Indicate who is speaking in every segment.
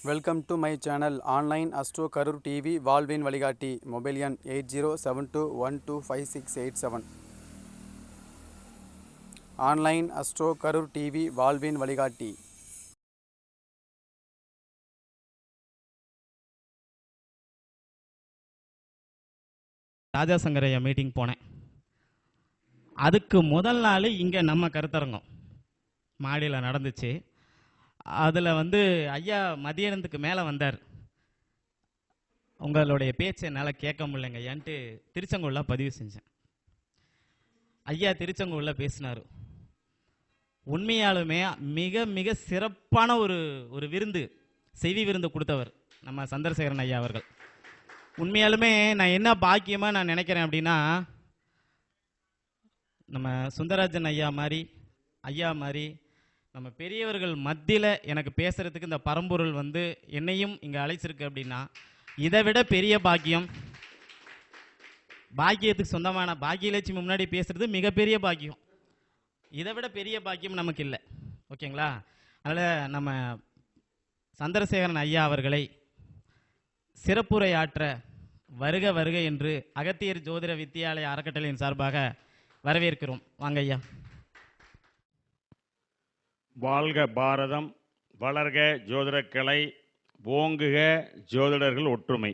Speaker 1: Welcome to my channel online astro Karur TV வாழ்வின் வழிகாட்டி. Mobile எண் 8072125687. ஆன்லைன் அஸ்ட்ரோ கரூர் டிவி வாழ்வின் வழிகாட்டி.
Speaker 2: ராஜாசங்கரையா மீட்டிங் போனேன். அதுக்கு முதல் நாள் இங்கே நம்ம கருத்தரங்கம் மாடியில் நடந்துச்சு. அதில் ஐயா மதியானத்துக்கு மேலே வந்தார். உங்களுடைய பேச்சை என்னால் கேட்க முடியலைங்க ஏன்ட்டு திருச்செங்கோலில் பதிவு செஞ்சேன். ஐயா திருச்செங்கோலில் பேசினார். உண்மையாலுமே மிக மிக சிறப்பான ஒரு விருந்து, செய்தி விருந்து கொடுத்தவர் நம்ம சந்திரசேகரன் ஐயா அவர்கள். உண்மையாலுமே நான் என்ன பாக்கியமாக நான் நினைக்கிறேன் அப்படின்னா, நம்ம சுந்தரராஜன் ஐயா மாதிரி நம்ம பெரியவர்கள் மத்தியில் எனக்கு பேசுகிறதுக்கு இந்த பரம்பொருள் என்னையும் இங்கே அழைச்சிருக்கு அப்படின்னா இதை விட பெரிய பாக்கியம். பாக்கியத்துக்கு சொந்தமான பாக்கியலட்சுமி முன்னாடி பேசுகிறது மிகப்பெரிய பாக்கியம். இதை விட பெரிய பாக்கியம் நமக்கு இல்லை. ஓகேங்களா? அதனால் நம்ம சந்திரசேகரன் ஐயா அவர்களை சிறப்புரை ஆற்ற வருக வருக என்று அகத்தியர் ஜோதிட வித்தியாலய அறக்கட்டளையின் சார்பாக வரவேற்கிறோம். வாங்க ஐயா.
Speaker 3: வாழ்க பாரதம், வளர்க ஜோதிடக்கலை, ஓங்குக ஜோதிடர்கள் ஒற்றுமை.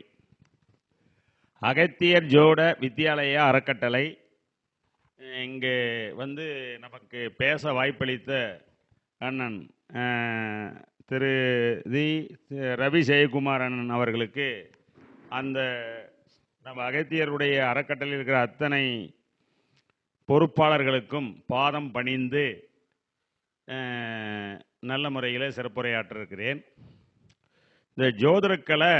Speaker 3: அகத்தியர் ஜோட வித்தியாலய அறக்கட்டளை இங்கே நமக்கு பேச வாய்ப்பளித்த அண்ணன் திரு ரவி ஜெயக்குமார் அண்ணன் அவர்களுக்கு, அந்த நம்ம அகத்தியருடைய அறக்கட்டளையில் இருக்கிற அத்தனை பொறுப்பாளர்களுக்கும் பாதம் பணிந்து நல்ல முறையில் சிறப்புரையாற்றிருக்கிறேன். இந்த ஜோதிடக்கலை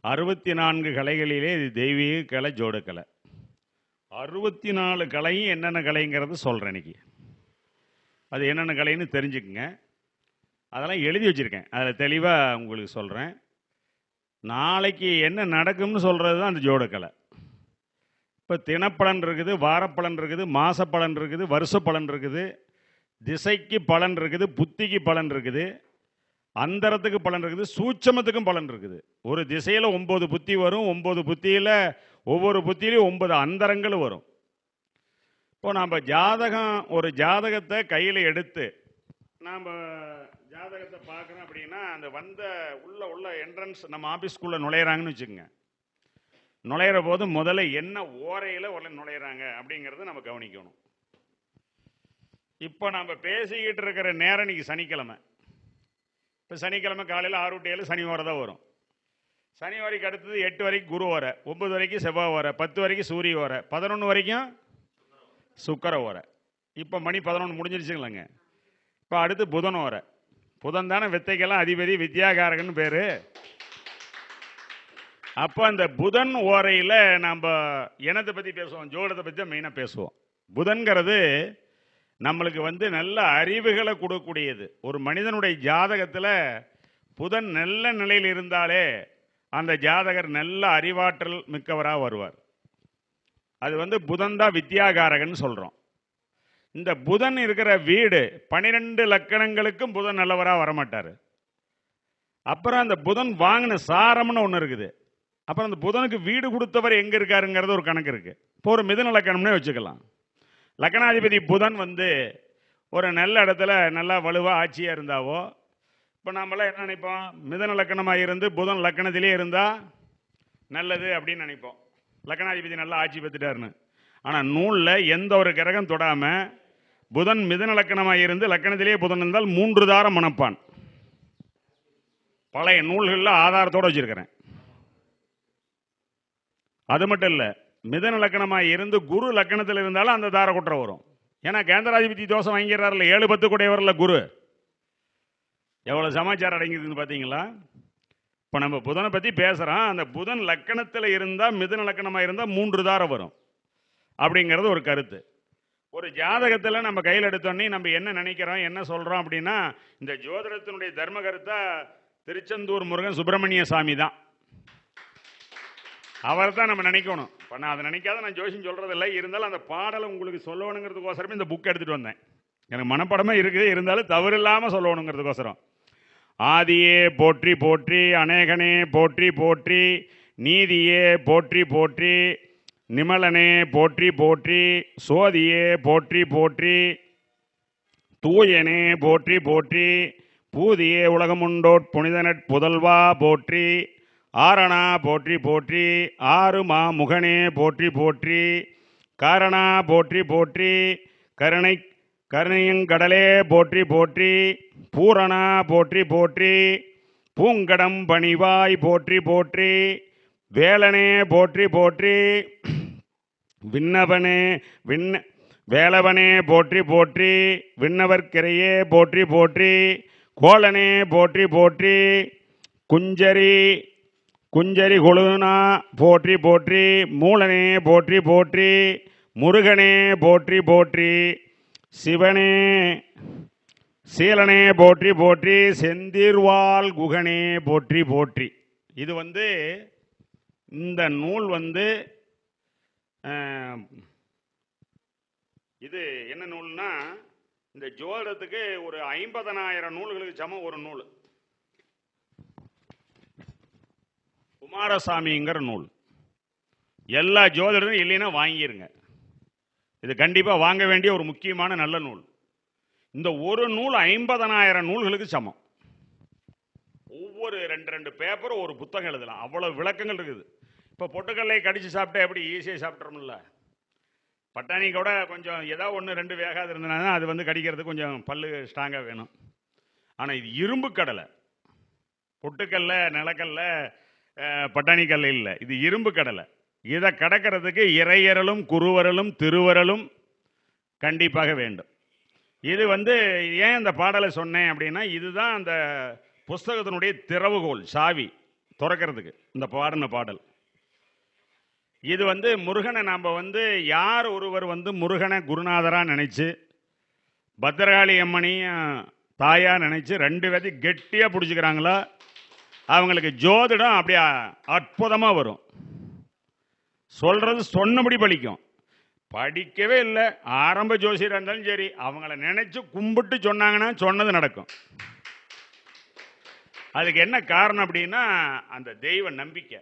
Speaker 3: 64 கலைகளிலே இது தெய்வீக கலை, ஜோடக்கலை. 64 கலையும் என்னென்ன கலைங்கிறது சொல்கிறேன் இன்னைக்கு. அது என்னென்ன கலைன்னு தெரிஞ்சுக்குங்க. அதெல்லாம் எழுதி வச்சுருக்கேன், அதில் தெளிவாக உங்களுக்கு சொல்கிறேன். நாளைக்கு என்ன நடக்கும்னு சொல்கிறது தான் அந்த ஜோடக்கலை. இப்போ தினப்பலன் இருக்குது, வாரப்பலன் இருக்குது, மாசப்பலன் இருக்குது, வருஷப்பலன் இருக்குது, திசைக்கு பலன் இருக்குது, புத்திக்கு பலன் இருக்குது, அந்தரத்துக்கு பலன் இருக்குது, சூட்சமத்துக்கும் பலன் இருக்குது. ஒரு திசையில் 9 புத்தி வரும். 9 புத்தியில் ஒவ்வொரு புத்தியிலையும் 9 அந்தரங்களும் வரும். இப்போ நம்ம ஒரு ஜாதகத்தை கையில் எடுத்து நாம் ஜாதகத்தை பார்க்குறோம் அப்படின்னா, அந்த உள்ள என்ட்ரன்ஸ் நம்ம ஆஃபீஸ்க்குள்ளே நுழையிறாங்கன்னு வச்சுக்கோங்க. நுழையிற போது முதல்ல என்ன ஓரையில் நுழையிறாங்க அப்படிங்கிறத நம்ம கவனிக்கணும். இப்போ நம்ம பேசிக்கிட்டு இருக்கிற நேரம் இன்னைக்கு சனிக்கிழமை. இப்போ சனிக்கிழமை காலையில் 6 to 7 சனி ஓரை தான் வரும். சனி ஓரைக்கு அடுத்தது 8 வரைக்கும் குரு ஓரை, 9 வரைக்கும் செவ்வாய் ஓரை, 10 வரைக்கும் சூரிய ஓரை, 11 வரைக்கும் சுக்கர ஓரை. இப்போ மணி 11 முடிஞ்சிருச்சுங்களேங்க. இப்போ அடுத்து புதன் ஓரை. புதன் தானே வித்தைக்கெல்லாம் அதிபதி, வித்யாகாரகன்னு பேர். அப்போ அந்த புதன் ஓரையில் நம்ம இனத்தை பற்றி பேசுவோம், ஜோடத்தை பற்றி தான் மெயினாக பேசுவோம். புதன்கிறது நம்மளுக்கு நல்ல அறிவுகளை கொடுக்கக்கூடியது. ஒரு மனிதனுடைய ஜாதகத்தில் புதன் நல்ல நிலையில் இருந்தாலே அந்த ஜாதகர் நல்ல அறிவாற்றல் மிக்கவராக வருவார். அது புதன் தான் வித்யாகாரகன்னு சொல்கிறோம். இந்த புதன் இருக்கிற வீடு 12 லக்கணங்களுக்கும் புதன் நல்லவராக வரமாட்டார். அப்புறம் அந்த புதன் வாங்கின சாரம்னு ஒன்று இருக்குது. அப்புறம் அந்த புதனுக்கு வீடு கொடுத்தவர் எங்கே இருக்காருங்கிறது ஒரு கணக்கு இருக்குது. இப்போ ஒரு மிதுன லக்கணம்னே வச்சுக்கலாம். லக்கணாதிபதி புதன் ஒரு நல்ல இடத்துல நல்லா வலுவாக ஆட்சியாக இருந்தாவோ, இப்போ நம்மளாம் என்ன நினைப்போம், மிதுன லக்கணமாக இருந்து புதன் லக்கணத்திலே இருந்தால் நல்லது அப்படின்னு நினைப்போம், லக்கணாதிபதி நல்லா ஆட்சி பெற்றுட்டாருன்னு. ஆனால் நூலில் எந்த ஒரு கிரகம் தொடாமல் புதன் மிதுன லக்கணமாக இருந்து லக்கணத்திலே புதன் இருந்தால் 3 தாரம் மணப்பான். பழைய நூல்களில் ஆதாரத்தோடு வச்சிருக்கிறேன். அது மட்டும் இல்லை, மிதன லக்கணமாக இருந்து குரு லக்கணத்தில் இருந்தாலும் அந்த தார குற்ற வரும். ஏன்னா கேந்திராதிபதி தோஷம் வாங்கிறாருல, 7-10 கூடையவரில் குரு. எவ்வளோ சமாச்சாரம் அடங்கிதுன்னு பார்த்தீங்களா? இப்போ நம்ம புதனை பற்றி பேசுகிறோம். அந்த புதன் லக்கணத்தில் இருந்தால், மிதன லக்கணமாக இருந்தால் 3 தாரம் வரும் அப்படிங்கிறது ஒரு கருத்து. ஒரு ஜாதகத்தில் நம்ம கையில் எடுத்தோன்னே நம்ம என்ன நினைக்கிறோம், என்ன சொல்கிறோம் அப்படின்னா, இந்த ஜோதிடத்தினுடைய தர்ம கருத்தா திருச்செந்தூர் முருகன் சுப்பிரமணிய சாமி தான். அவர் தான் நம்ம நினைக்கணும். இப்போ நான் அதை நினைக்காத நான் ஜோசியம் சொல்கிறதில்லை. இருந்தாலும் அந்த பாடலை உங்களுக்கு சொல்லணுங்கிறதுக்கோசரமே இந்த புக் எடுத்துகிட்டு வந்தேன். எனக்கு மனப்படமே இருக்குது, இருந்தாலும் தவறு இல்லாமல் சொல்லணுங்கிறதுக்கோசரம். ஆதியே போற்றி போற்றி, அநேகனே போற்றி போற்றி, நீதியே போற்றி போற்றி, நிமலனே போற்றி போற்றி, சோதியே போற்றி போற்றி, தூயனே போற்றி போற்றி, பூதியே உலகமுண்டோட் புனிதனற் புதல்வா போற்றி, ஆரணா போற்றி போற்றி, ஆறுமா முகனே போற்றி போற்றி, காரணா போற்றி போற்றி, கருணையங்கடலே போற்றி போற்றி, பூரணா போற்றி போற்றி, பூங்கடம் பணிவாய் போற்றி போற்றி, வேலனே போற்றி போற்றி, வேலவனே போற்றி போற்றி, விண்ணவர்க்கிரையே போற்றி போற்றி, கோலனே போற்றி போற்றி, குஞ்சரி கொழுனா போற்றி போற்றி, மூலனே போற்றி போற்றி, முருகனே போற்றி போற்றி, சிவனே சீலனே போற்றி போற்றி, செந்திர்வாள் குகனே போற்றி போற்றி. இது இந்த நூல் இது என்ன நூல்னா, இந்த ஜோதிடத்துக்கு ஒரு 50,000 நூல்களுக்கு சமம் ஒரு நூல். குமாரசாமிங்கிற நூல். எல்லா ஜோதிடரும் இல்லைன்னா வாங்கிருங்க. இது கண்டிப்பா வாங்க வேண்டிய ஒரு முக்கியமான நல்ல நூல். இந்த ஒரு நூல் 50,000 நூல்களுக்கு சமம். ஒவ்வொரு 2 பேப்பர் ஒரு புத்தகம் எழுதலாம். அவ்வளவு விளக்கங்கள் இருக்குது. இப்போ பொட்டுக்கல்லை கடிச்சு சாப்பிட்டா எப்படி ஈஸியாக சாப்பிட்றோம்ல, பட்டாணி கூட கொஞ்சம் ஏதாவது 1-2 வேகாது இருந்ததுனா அது கடிக்கிறதுக்கு கொஞ்சம் பல்லு ஸ்ட்ராங்காக வேணும். ஆனால் இது இரும்பு கடலை, பொட்டுக்கல்ல நிலக்கல்ல பட்டாணிக்கல்ல இல்லை, இது இரும்பு கடலை. இதை கடக்கிறதுக்கு இறையரலும் குருவரலும் திருவரலும் கண்டிப்பாக வேண்டும். இது ஏன் இந்த பாடலை சொன்னேன் அப்படின்னா, இதுதான் அந்த புஸ்தகத்தினுடைய திறவுகோல், சாவி திறக்கிறதுக்கு இந்த பாடின பாடல். இது முருகனை நாம் யார் ஒருவர் முருகனை குருநாதராக நினைச்சு, பத்திரகாளி அம்மனையும் தாயா நினைச்சு 2 பேர்த்தையும் கெட்டியாக பிடிச்சிக்கிறாங்களோ அவங்களுக்கு ஜோதிடம் அப்படியே அற்புதமாக வரும். சொல்றது சொன்னபடி பலிக்கும். படிக்கவே இல்லை, ஆரம்ப ஜோசியராக இருந்தாலும் சரி, அவங்கள நினைச்சு கும்பிட்டு சொன்னாங்கன்னா சொன்னது நடக்கும். அதுக்கு என்ன காரணம் அப்படின்னா, அந்த தெய்வ நம்பிக்கை.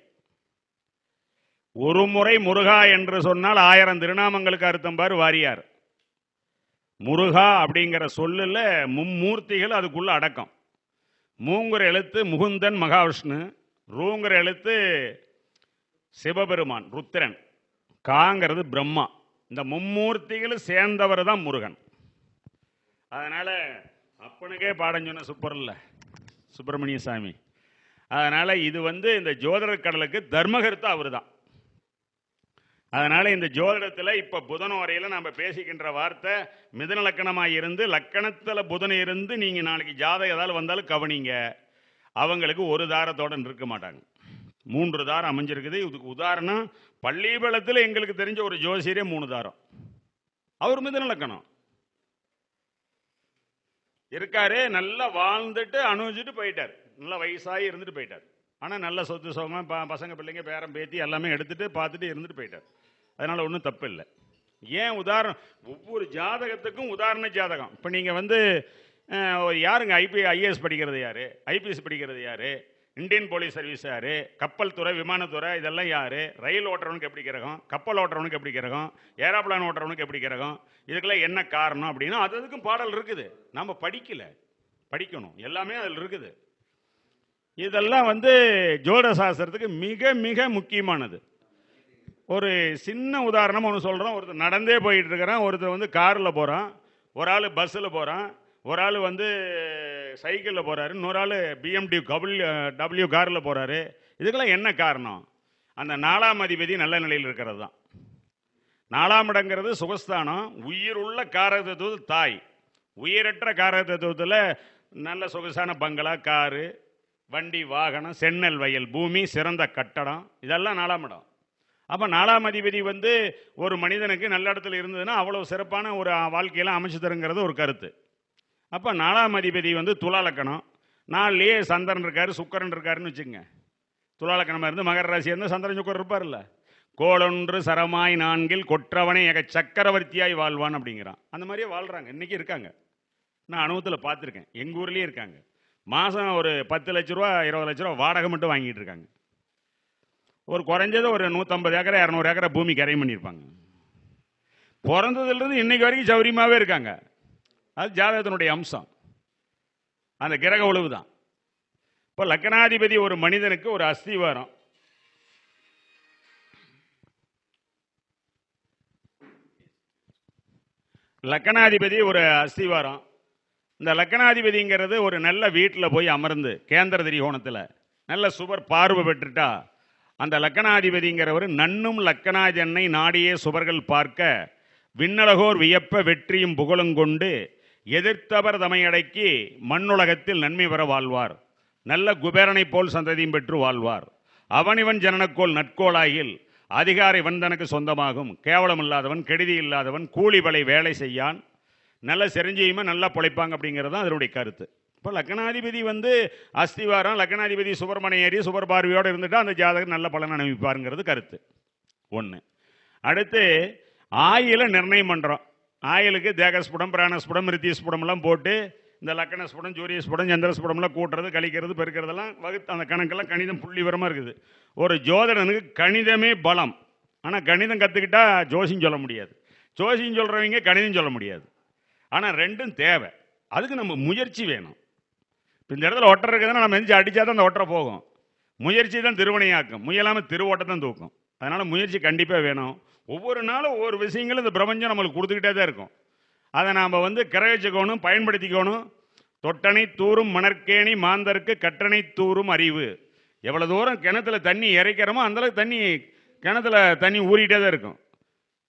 Speaker 3: ஒரு முறை முருகா என்று சொன்னால் 1000 திருநாமங்களுக்கு அர்த்தம் பாரு வாரியார். முருகா அப்படிங்கிற சொல்லுல மும்மூர்த்திகள் அதுக்குள்ள அடக்கம். மூங்குற எழுத்து முகுந்தன் மகாவிஷ்ணு, ரூங்கிற எழுத்து சிவபெருமான் ருத்திரன், காங்கிறது பிரம்மா. இந்த மும்மூர்த்திகள் சேர்ந்தவர் தான் முருகன். அதனால அப்பனுக்கே பாடம் சொன்ன சூப்பர் இல்ல சுப்பிரமணிய சாமி. அதனால இது இந்த ஜோதிடர் கடலுக்கு தர்மகர்த்தா அவர் தான். அதனால இந்த ஜோதிடத்தில் இப்ப புதன் வரையில நம்ம பேசிக்கின்ற வார்த்தை மிதுன லக்கணமாக இருந்து, லக்கணத்தில் புதன் இருந்து நீங்க நாளைக்கு ஜாதகம் ஏதாவது வந்தாலும் கவனிங்க. அவங்களுக்கு ஒரு தாரத்தோட இருக்க மாட்டாங்க, 3 தாரம் அமைஞ்சிருக்குது. இதுக்கு உதாரணம் பள்ளிபலத்தில் எங்களுக்கு தெரிஞ்ச ஒரு ஜோசியரே 3 தாரம். அவர் மிதுன லக்கணம் இருக்காரு, நல்லா வாழ்ந்துட்டு அனுபவிச்சுட்டு போயிட்டார், நல்லா வயசாகி இருந்துட்டு போயிட்டார். ஆனால் நல்ல சொத்து சோகம் பசங்க பிள்ளைங்க பேரம் பேத்தி எல்லாமே எடுத்துட்டு பார்த்துட்டு இருந்துட்டு போயிட்டார். அதனால ஒன்றும் தப்பு இல்லை. ஏன் உதாரணம், ஒவ்வொரு ஜாதகத்துக்கும் உதாரண ஜாதகம். இப்போ நீங்கள் யாருங்க ஐஏஎஸ் படிக்கிறது யாரு, ஐபிஎஸ் படிக்கிறது யாரு, இந்தியன் போலீஸ் சர்வீஸ் யாரு, கப்பல் துறை விமானத்துறை இதெல்லாம் யாரு, ரயில் ஓட்டுறவனுக்கு எப்படி கிரகம், கப்பல் ஓட்டுறவனுக்கு எப்படி கிரகம், ஏரோப்ளான் ஓட்டுறவனுக்கு எப்படி கிரகம், இதுக்கெல்லாம் என்ன காரணம் அப்படின்னா அதுக்கும் பாடல் இருக்குது. நம்ம படிக்கணும், எல்லாமே அதில் இருக்குது. இதெல்லாம் ஜோதிட சாஸ்திரத்துக்கு மிக மிக முக்கியமானது. ஒரு சின்ன உதாரணம் ஒன்று சொல்கிறோம். ஒருத்தர் நடந்தே போயிட்டு இருக்கிறான், ஒருத்தர் காரில் போகிறான், ஒரு ஆள் பஸ்ஸில் போகிறான், ஒரு ஆள் சைக்கிளில் போகிறாரு, இன்னொரு ஆள் BMW காரில் போகிறாரு. இதுக்கெல்லாம் என்ன காரணம்? அந்த 4ஆம் அதிபதி நல்ல நிலையில் இருக்கிறது தான். 4ஆம் இடங்கிறது சுகஸ்தானம். உயிர் உள்ள காரகத்துவ தாய், உயிரற்ற காரகத்துவத்தில் நல்ல சொகுசான பங்களா, காரு, வண்டி, வாகனம், சென்னல் வயல், பூமி, சிறந்த கட்டடம், இதெல்லாம் 4ஆம் இடம். அப்போ 4ஆம் அதிபதி ஒரு மனிதனுக்கு நல்ல இடத்துல இருந்ததுன்னா அவ்வளோ சிறப்பான ஒரு வாழ்க்கையெல்லாம் அமைச்சு தருங்கிறது ஒரு கருத்து. அப்போ 4ஆம் அதிபதி துலா லக்கணம், 4லேயே சந்திரன் இருக்காரு, சுக்கரன் இருக்காருன்னு வச்சுக்கோங்க. துலா லக்கணமாக இருந்து மகர ராசி இருந்தால் சந்திரன் சுக்கரன் இருப்பார்ல. கோளொன்று சரமாய் 4 கொற்றவனை எக சக்கரவர்த்தியாய் வாழ்வான் அப்படிங்கிறான். அந்த மாதிரியே வாழ்கிறாங்க, இன்றைக்கி இருக்காங்க. நான் அனுபவத்தில் பார்த்துருக்கேன், எங்கள் ஊர்லேயே இருக்காங்க. மாதம் ஒரு 10 லட்ச ரூபா 20 லட்ச ரூபா வாடகை மட்டும் வாங்கிட்டு இருக்காங்க. ஒரு குறைஞ்சது ஒரு 150 ஏக்கரை 200 ஏக்கரை பூமி கரையும் பண்ணியிருப்பாங்க. பிறந்ததுலேருந்து இன்னைக்கு வரைக்கும் சௌரியமாகவே இருக்காங்க. அது ஜாதகத்தினுடைய அம்சம், அந்த கிரக உழவு தான். இப்போ லக்னாதிபதி ஒரு மனிதனுக்கு ஒரு அஸ்திவாரம். லக்னாதிபதி ஒரு அஸ்திவாரம். இந்த லக்னாதிபதிங்கிறது ஒரு நல்ல வீட்டில் போய் அமர்ந்து கேந்திர திரிகோணத்தில் நல்ல சுபர் பார்வை பெற்றுட்டா அந்த லக்னாதிபதிங்கிறவர் நன்னும் லக்னாஜன்னை நாடியே சுபர்கள் பார்க்க விண்ணழகோர் வியப்ப வெற்றியும் புகழும் கொண்டு எதிர்த்தவர் தமையடக்கி மண்ணுலகத்தில் நன்மை பெற வாழ்வார். நல்ல குபேரனை போல் சந்ததியும் பெற்று வாழ்வார். அவனிவன் ஜனனக்கோள் நட்கோளாயில் அதிகார இவன் தனக்கு சொந்தமாகும். கேவலம் இல்லாதவன் கெடுதி இல்லாதவன் கூலி வலை வேலை செய்யான் நல்ல செறிஞ்சியுமா நல்லா பொழைப்பாங்க அப்படிங்கிறது தான் அதனுடைய கருத்து. இப்போ லக்னாதிபதி அஸ்திவாரம், லக்னாதிபதி சுபர்மனை ஏறி சுபர் பார்வையோடு இருந்துட்டா அந்த ஜாதகர் நல்ல பலன் அனுபவிப்பாருங்கிறது கருத்து ஒன்று. அடுத்து ஆயில நிர்ணயம் பண்ணுறோம். ஆயிலுக்கு தேகஸ்புடம் பிராணஸ்புடம் ரித்திஸ்புடம்லாம் போட்டு இந்த லக்கணஸ்புடம் சூரியஸ்புடம் சந்திரஸ்புடம்லாம் கூட்டுறது கழிக்கிறது பெருக்கிறதெல்லாம் அந்த கணக்கெல்லாம் கணிதம் புள்ளி விவரமாக இருக்குது. ஒரு ஜோதிடனுக்கு கணிதமே பலம். ஆனால் கணிதம் கற்றுக்கிட்டா ஜோசியம் சொல்ல முடியாது, ஜோசியம் சொல்கிறவங்க கணிதம் சொல்ல முடியாது. ஆனால் ரெண்டும் தேவை. அதுக்கு நம்ம முயற்சி வேணும். இப்போ இந்த இடத்துல ஒட்டரை இருக்குதுன்னா நம்ம எந்திரிச்சு அடித்தா தான் அந்த ஒட்டரை போகும். முயற்சி தான் திருவினையாக்கும், முயலாமல் திருவோட்டை தான் தூக்கும். அதனால் முயற்சி கண்டிப்பாக வேணும். ஒவ்வொரு நாளும் ஒவ்வொரு விஷயங்களும் இந்த பிரபஞ்சம் நம்மளுக்கு கொடுத்துக்கிட்டே தான் இருக்கும். அதை நாம் கிரகிச்சுக்கணும், பயன்படுத்திக்கணும். தொட்டனை தூரும் மணற்கேணி மாந்தருக்கு கட்டணை தூரும் அறிவு. எவ்வளோ தூரம் கிணத்துல தண்ணி இறைக்கிறோமோ அந்தளவுக்கு கிணத்துல தண்ணி ஊறிட்டே தான் இருக்கும்.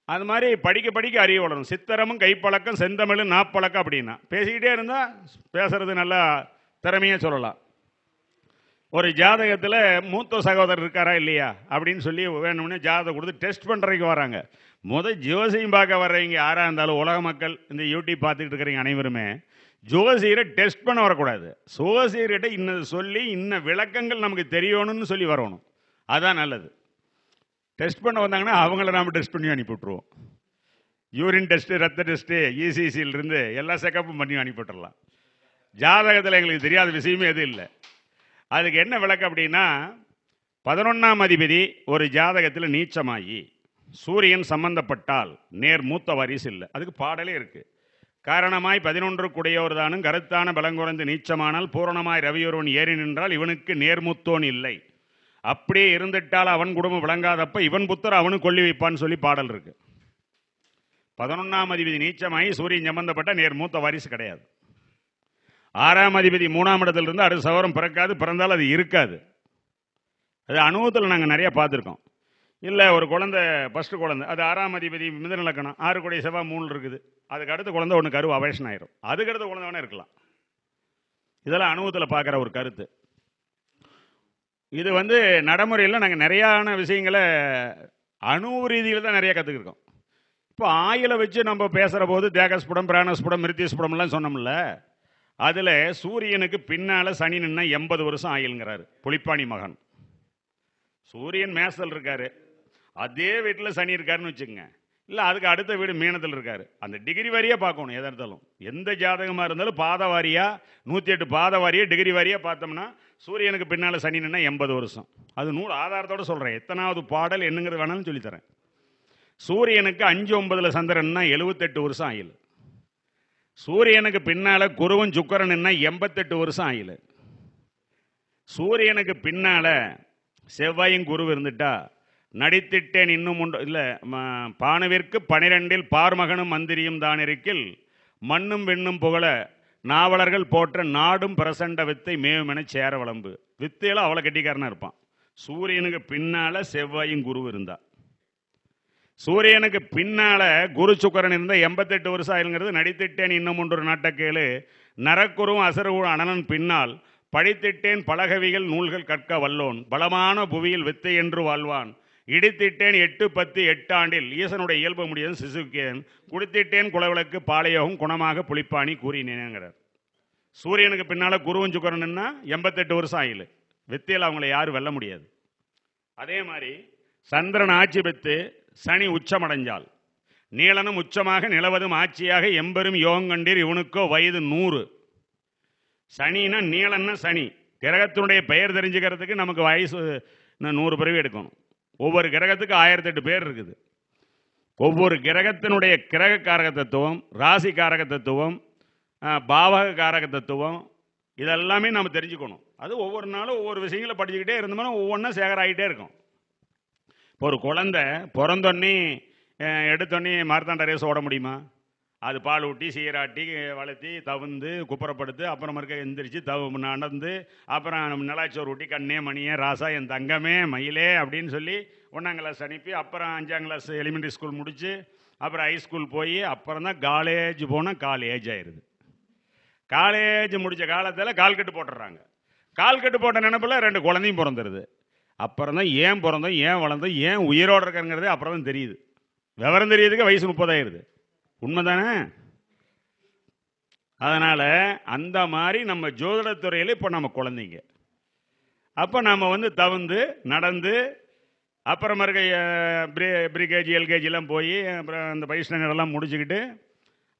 Speaker 3: அது மாதிரி படிக்க படிக்க அறிவு வளரும். சித்திரமும் கைப்பழக்கம் செந்தமிழும் நாப்பழக்கம் அப்படின்னா பேசிக்கிட்டே இருந்தால் பேசுறது நல்லா திறமையாக சொல்லலாம். ஒரு ஜாதகத்தில் மூத்த சகோதரர் இருக்காரா இல்லையா அப்படின்னு சொல்லி வேணும்னே ஜாதகம் கொடுத்து டெஸ்ட் பண்ணுறதுக்கு வராங்க. ஜோசியம் பார்க்க வர்றவங்க யாராக இருந்தாலும் உலக மக்கள் இந்த யூடியூப் பார்த்துக்கிட்டு இருக்கிறவங்க அனைவருமே ஜோசியரை டெஸ்ட் பண்ண வரக்கூடாது. ஜோசியர்கிட்ட இன்னும் சொல்லி இன்னும் விளக்கங்கள் நமக்கு தெரியணும்னு சொல்லி வரணும். அதுதான் நல்லது. டெஸ்ட் பண்ண வந்தாங்கன்னா அவங்கள நாம் டெஸ்ட் பண்ணி அனுப்பி விட்ருவோம். யூரின் டெஸ்ட்டு, ரத்த டெஸ்ட்டு, இசிசியிலிருந்து எல்லா செக்கப்பும் பண்ணி அனுப்பிவிட்டுறலாம். ஜாதகத்தில் எங்களுக்கு தெரியாத விஷயமே எதுவும் இல்லை. அதுக்கு என்ன விளக்கம் அப்படின்னா, 11ஆம் அதிபதி ஒரு ஜாதகத்தில் நீச்சமாகி சூரியன் சம்பந்தப்பட்டால் நேர் மூத்த வாரிசு இல்லை. அதுக்கு பாடலே இருக்குது. காரணமாய் 11 குடையோர் தானும் கருத்தான பலங்குறைந்து நீச்சமானால் பூரணமாய் ரவியொருவன் ஏறி நின்றால் இவனுக்கு நேர்முத்தோன் இல்லை. அப்படியே இருந்துட்டால் அவன் குடும்பம் விளங்காதப்ப இவன் புத்தர் அவனுக்கு கொல்லி வைப்பான்னு சொல்லி பாடல் இருக்கு. 11ஆம் அதிபதி நீச்சமாகி சூரியன் சம்பந்தப்பட்ட நேர் மூத்த வாரிசு கிடையாது. 6ஆம் அதிபதி 3ஆம் இடத்துல இருந்து அடுத்த சவரம் பிறக்காது, பிறந்தால் அது இருக்காது. அது அனுபவத்தில் நாங்கள் நிறைய பார்த்துருக்கோம். இல்லை ஒரு குழந்தை ஃபஸ்ட்டு குழந்தை அது 6ஆம் அதிபதி மிதன லக்கணம் 6 கோடி செவ்வாய் 3 இருக்குது. அதுக்கு அடுத்த குழந்தை ஒன்று கரு அவேஷன் ஆயிரும். அதுக்கு அடுத்த குழந்தை வேணா இருக்கலாம். இதெல்லாம் அனுபவத்தில் பார்க்குற ஒரு கருத்து. இது நடைமுறையில் நாங்கள் நிறையான விஷயங்களை அணுவு ரீதியில் தான் நிறைய கற்றுக்கிருக்கோம். இப்போ ஆயிலை வச்சு நம்ம பேசுகிற போது தேகஸ்புடம் பிராணஸ்புடம் மிருத்திஸ்புடம்லாம் சொன்னோம்ல, அதில் சூரியனுக்கு பின்னால் சனி நின்னா 80 வருஷம் ஆயிலுங்கிறாரு புலிப்பாணி மகன். சூரியன் மேசல் இருக்காரு, அதே வீட்டில் சனி இருக்காருன்னு வச்சுக்கோங்க. இல்லை அதுக்கு அடுத்த வீடு மீனத்தில் இருக்காரு. அந்த டிகிரி வாரியாக பார்க்கணும். எதாக இருந்தாலும் எந்த ஜாதகமாக இருந்தாலும் பாத வாரியாக 108 பாத வாரியாக டிகிரி வாரியாக பார்த்தோம்னா சூரியனுக்கு பின்னால் சனி நின்னா 80 வருஷம். அது நூல் ஆதாரத்தோடு சொல்கிறேன். எத்தனாவது பாடல் என்னங்கிறது வேணாலும் சொல்லித்தரேன். சூரியனுக்கு 5-9 சந்திரன்னா 78 வருஷம் ஆயில். சூரியனுக்கு பின்னால் குருவும் சுக்கரன்னா 88 வருஷம் ஆயில். சூரியனுக்கு பின்னால் செவ்வாயும் குரு இருந்துட்டா நடித்திட்டேன் இன்னும் உண்டு இல்லை பானுவிற்கு 12 பார்மகனும் மந்திரியும் தான் இருக்கில் மண்ணும் வெண்ணும் புகழ நாவலர்கள் போற்ற நாடும் பிரசண்ட வித்தை மேவுமென சேர வளம்பு. வித்தையில அவ்வளோ கெட்டிக்காரனா இருப்பான். சூரியனுக்கு பின்னால செவ்வாயும் குரு இருந்தா. சூரியனுக்கு பின்னால குரு சுக்கரன் இருந்த 88 வருஷம் ஆயிலுங்கிறது நடித்திட்டேன் இன்னும் ஒன்று நாட்டக்கேளு நரக்குரும் அசருவும் அனலன் பின்னால் படித்திட்டேன் பலகவிகள் நூல்கள் கற்க வல்லோன் பலமான புவியில் வித்தை என்று வாழ்வான் இடித்திட்டேன் 8-10 8 ஆண்டில் ஈசனுடைய இயல்பு முடியும் சிசுக்கேன் குடித்திட்டேன் குலவிளக்கு பாளையோகம் குணமாக புலிப்பாணி கூறினேங்கிறார். சூரியனுக்கு பின்னால் குருவும் சுக்கரன்னா 88 வருஷம் ஆயிலு. வித்தையில் அவங்கள யாரும் வெல்ல முடியாது. அதே மாதிரி சந்திரன் ஆட்சி பெற்று சனி உச்சமடைஞ்சால் நீலனும் உச்சமாக நிலவதும் ஆட்சியாக எம்பெரும் யோகங்கண்டீர் இவனுக்கோ வயது 100. சனின்னா நீளன்னா சனி. கிரகத்தினுடைய பெயர் தெரிஞ்சுக்கிறதுக்கு நமக்கு வயசு 100 பிறவி எடுக்கணும். ஒவ்வொரு கிரகத்துக்கு 1008 பேர் இருக்குது. ஒவ்வொரு கிரகத்தினுடைய கிரக காரக தத்துவம், ராசி காரக தத்துவம், பாவக காரக தத்துவம், இதெல்லாமே நம்ம தெரிஞ்சுக்கணும். அது ஒவ்வொரு நாளும் ஒவ்வொரு விஷயங்களை படிச்சுக்கிட்டே இருந்தோம்னா ஒவ்வொன்றா சேகராகிட்டே இருக்கும். இப்போ ஒரு குழந்தை பிறந்தோடனே எடுத்தோடனே மார்த்தாண்ட ரேஸ் ஓட முடியுமா? அது பால் ஊட்டி சீராட்டி வளர்த்தி தவுந்து குப்புறப்படுத்து, அப்புறம் மறுக்க எந்திரிச்சு நடந்து, அப்புறம் நிலாச்சோறு ஊட்டி கண்ணே மணியே ராசா என் தங்கமே மயிலே அப்படின்னு சொல்லி 1ஆம் கிளாஸ் அனுப்பி, அப்புறம் 5ஆம் கிளாஸ் எலிமெண்ட்ரி ஸ்கூல் முடித்து, அப்புறம் ஹை ஸ்கூல் போய், அப்புறம் தான் காலேஜ் போனால் காலேஜ் ஆயிடுது. காலேஜ் முடித்த காலத்தில் கால்கட்டு போட்டுடுறாங்க. கால்கட்டு போட்ட நினைப்பில் 2 குழந்தையும் பிறந்துடுது. அப்புறம் தான் ஏன் பிறந்தோம், ஏன் வளர்ந்தோம், ஏன் உயிரோடு இருக்கிறங்கிறதே அப்புறம் தான் தெரியுது. விவரம் தெரியறதுக்கு வயசு 30 ஆயிடுது. உண்மைதானே? அதனால் அந்த மாதிரி நம்ம ஜோதிடத்துறையில் இப்போ நம்ம குழந்தைங்க. அப்போ நம்ம தவுந்து நடந்து, அப்புறம் ப்ரீகேஜி எல்கேஜிலாம் போய், அப்புறம் அந்த பை ஸ்டாண்டர்டெல்லாம் முடிச்சுக்கிட்டு,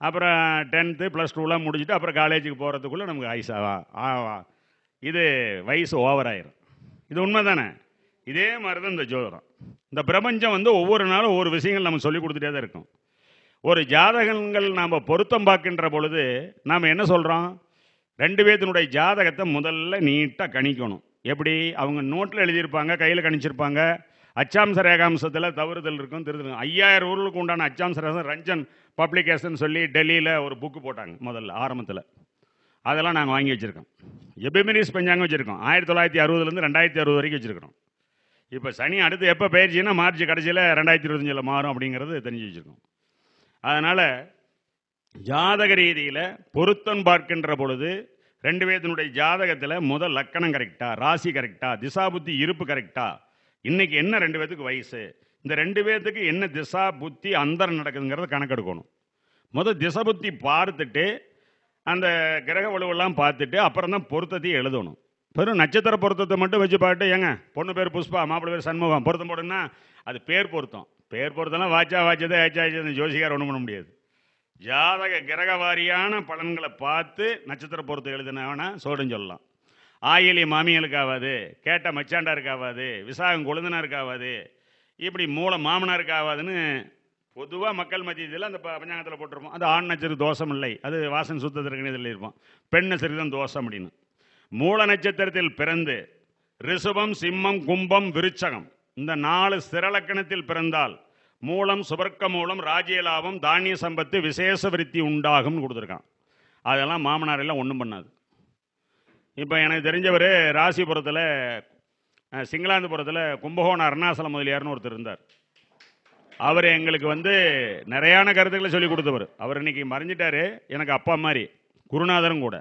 Speaker 3: அப்புறம் 10th +2லாம் முடிச்சுட்டு, அப்புறம் காலேஜுக்கு போகிறதுக்குள்ளே நமக்கு இது வயசு ஓவர் ஆயிரும். இது உண்மை தானே? இதே மாதிரி தான் இந்த ஜோதிடம். இந்த பிரபஞ்சம் ஒவ்வொரு நாளும் ஒவ்வொரு விஷயங்கள் நம்ம சொல்லி கொடுத்துட்டே தான் இருக்கும். ஒரு ஜாதகங்கள் நாம் பொருத்தம் பார்க்கின்ற பொழுது நாம் என்ன சொல்கிறோம்? 2 பேத்தினுடைய ஜாதகத்தை முதல்ல நீட்டாக கணிக்கணும். எப்படி? அவங்க நோட்டில் எழுதியிருப்பாங்க, கையில் கணிச்சிருப்பாங்க. அச்சாம்ச ரேகாம்சத்தில் தவறுதல் இருக்கும், திருத்தல். 5000 ஊர்களுக்கு உண்டான அச்சாம்ச ரேகம் ரஞ்சன் பப்ளிகேஷன் சொல்லி டெல்லியில் ஒரு புக்கு போட்டாங்க முதல்ல ஆரம்பத்தில். அதெல்லாம் நாங்கள் வாங்கி வச்சுருக்கோம். எபிமினிஸ் பஞ்சாங்கம் வச்சுருக்கோம். 1960 2060 வரைக்கும் வச்சுருக்கிறோம். இப்போ சனி அடுத்து எப்போ பயிற்சின்னா மார்ச் கடைசியில் 2025 மாறும் அப்படிங்கிறது தெரிஞ்சு வச்சுருக்கோம். அதனால் ஜாதக ரீதியில் பொருத்தம் பார்க்கின்ற பொழுது 2 பேத்தினுடைய ஜாதகத்தில் முதல் லக்கணம் கரெக்டா, ராசி கரெக்டா, திசா புத்தி இருப்பு கரெக்டா, இன்னைக்கு என்ன 2 பேத்துக்கு வயசு, இந்த 2 பேத்துக்கு என்ன திசா புத்தி அந்தரம் நடக்குதுங்கிறத கணக்கெடுக்கணும். முதல் திசை புத்தி பார்த்துட்டு அந்த கிரக வலுவெல்லாம் பார்த்துட்டு அப்புறம் தான் பொருத்தத்தையும் எழுதணும். வெறும் நட்சத்திர பொருத்தத்தை மட்டும் வச்சு பார்த்து, ஏங்க பொண்ணு பேர் புஷ்பா, மாப்பிள்ளை பேர் சண்முகம், பொருத்தம் போடுன்னா அது பேர் பொருத்தம். பேர் பொருத்தம்லாம் வாச்சதே ஆச்சாச்சு ஜோசிகார் ஒன்றும் பண்ண முடியாது. ஜாதக கிரக வாரியான பலன்களை பார்த்து நட்சத்திர பொருத்தம் எழுதினா சோடுன்னு சொல்லலாம். ஆயிலி மாமியலுக்கு ஆகாது, கேட்ட மச்சாண்டாருக்கு ஆகாது, விசாகம் கொழுந்தனாருக்கு ஆகாது, இப்படி மூல மாமனாருக்கு ஆகாதுன்னு பொதுவாக மக்கள் மத்தியத்தில் அந்த பஞ்சாங்கத்தில் போட்டிருப்போம். அது ஆண் நட்சத்திர தோஷம் இல்லை, அது வாசன் சுத்தத்திற்கு இதில் இருப்போம். பெண் நட்சத்திரம் தோஷம் அப்படின்னு. மூல நட்சத்திரத்தில் பிறந்து ரிஷபம், சிம்மம், கும்பம், விருச்சகம் இந்த 4 ஸ்திரலக்கணத்தில் பிறந்தால் மூலம், சுபர்க்க மூலம், ராஜ்யலாபம், தானிய சம்பத்து, விசேஷ விருத்தி உண்டாகும்னு கொடுத்துருக்கான். அதெல்லாம் மாமனாரெல்லாம் ஒன்றும் பண்ணாது. இப்போ எனக்கு தெரிஞ்சவர் ராசிபுரத்தில், சிங்களாந்தபுரத்தில் கும்பகோணம் அருணாசலம் முதலியார்னு ஒருத்தர் இருந்தார். அவர் எங்களுக்கு நிறையான கருத்துக்களை சொல்லி கொடுத்தவர். அவர் இன்னைக்கு மறைஞ்சிட்டாரு. எனக்கு அப்பா மாதிரி, குருநாதரும் கூட.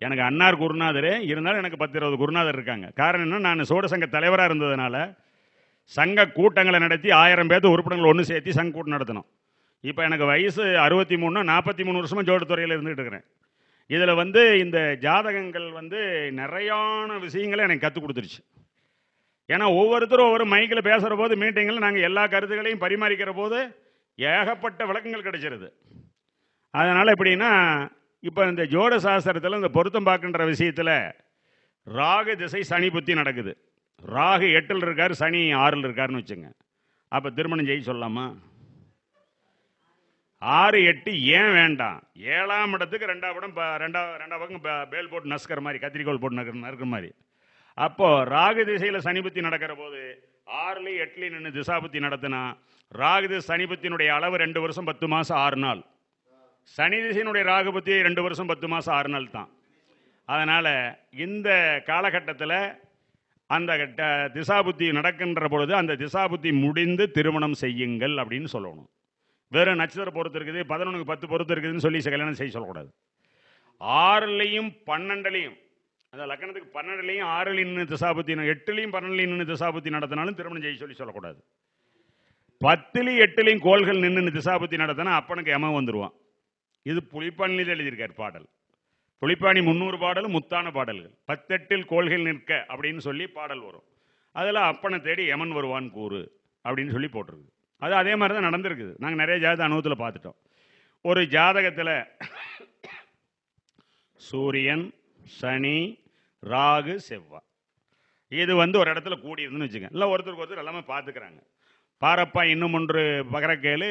Speaker 3: எனக்கு அன்னார் குருநாதர் இருந்தாலும் எனக்கு 10-20 குருநாதர் இருக்காங்க. காரணம் என்ன? நான் சோட சங்க தலைவராக இருந்ததுனால சங்க கூட்டங்களை நடத்தி 1000 பேர்த்து உறுப்பினர்கள் ஒன்று சேர்த்து சங்க கூட்டம் நடத்தணும். இப்போ எனக்கு வயசு 63, 43 வருஷமாக ஜோடத்துறையில் இருந்துகிட்டு இருக்கிறேன். இதில் இந்த ஜாதகங்கள் நிறையான விஷயங்களை எனக்கு கற்றுக் கொடுத்துருச்சு. ஏன்னா ஒவ்வொருத்தரும் ஒவ்வொரு மைக்கில் பேசுகிற போது, மீட்டிங்கில் நாங்கள் எல்லா கருத்துக்களையும் பரிமாறிக்கிற போது ஏகப்பட்ட விளக்கங்கள் கிடைச்சிருது. அதனால் எப்படின்னா, இப்போ இந்த ஜோட சாஸ்திரத்தில் இந்த பொருத்தம் பார்க்கின்ற விஷயத்தில் ராகு திசை சனி புத்தி நடக்குது. ராகு 8ல் இருக்கார், சனி 6ல் இருக்காருன்னு வச்சுங்க. அப்போ திருமணம் செய்ய சொல்லலாமா? 6, 8 ஏன் வேண்டாம்? 7ஆம் இடத்துக்கு 2ஆம் பக்கம் பேல் போட்டு நசுக்கிற மாதிரி, கத்திரிக்கோள் போட்டு நறுக்கிற மாதிரி. அப்போ ராகு திசையில் சனி புத்தி நடக்கிற போது 6லையும் 8லையும் நின்று திசா புத்தி நடத்தினா ராகு திசை சனி புத்தியினுடைய அளவு 2 வருஷம் 10 மாதம் 6 நாள். சனி திசையினுடைய ராகு புத்தி 2 வருஷம் 10 மாதம் 6 நாள் தான். அதனால் இந்த காலகட்டத்தில் அந்த திசா புத்தி நடக்கின்ற பொழுது அந்த திசா புத்தி முடிந்து திருமணம் செய்யுங்கள் அப்படின்னு சொல்லணும். வேறு நட்சத்திர பொறுத்து இருக்குது, 11க்கு 10 பொறுத்து இருக்குதுன்னு சொல்லி கல்யாணம் செய்ய சொல்லக்கூடாது. 6லையும் 12லையும், அந்த லக்கணத்துக்கு 12லையும் 6லையும் நின்று திசாபுத்தி, 8லையும் 12லையும் நின்று திசாபுத்தி நடத்தினாலும் திருமணம் செய்ய சொல்லக்கூடாது. 10லையும் 8லையும் கோள்கள் நின்று திசாபுத்தி நடத்தினா அப்பனுக்கு யமன் வந்துடுவான். இது புலிப்பாணியில் எழுதியிருக்கார் பாடல். புலிப்பாணி 300 பாடலும் முத்தான பாடல்கள். 10-8 கோள்கள் நிற்க அப்படின்னு சொல்லி பாடல் வரும். அதில் அப்பனை தேடி யமன் வருவான் கூறு அப்படின்னு சொல்லி போட்டிருக்கு. அது அதே மாதிரி தான் நடந்திருக்குது. நாங்கள் நிறைய ஜாதக அனுபவத்தில் பார்த்துட்டோம். ஒரு ஜாதகத்தில் சூரியன், சனி, ராகு, செவ்வாய். இது வந்து ஒரு இடத்துல கூடியிருந்துன்னு வச்சுக்க. இல்லை ஒருத்தருக்கு ஒருத்தர் எல்லாமே பார்த்துக்கிறாங்க. பாரப்பா இன்னும் ஒன்று பகரக்கேளு,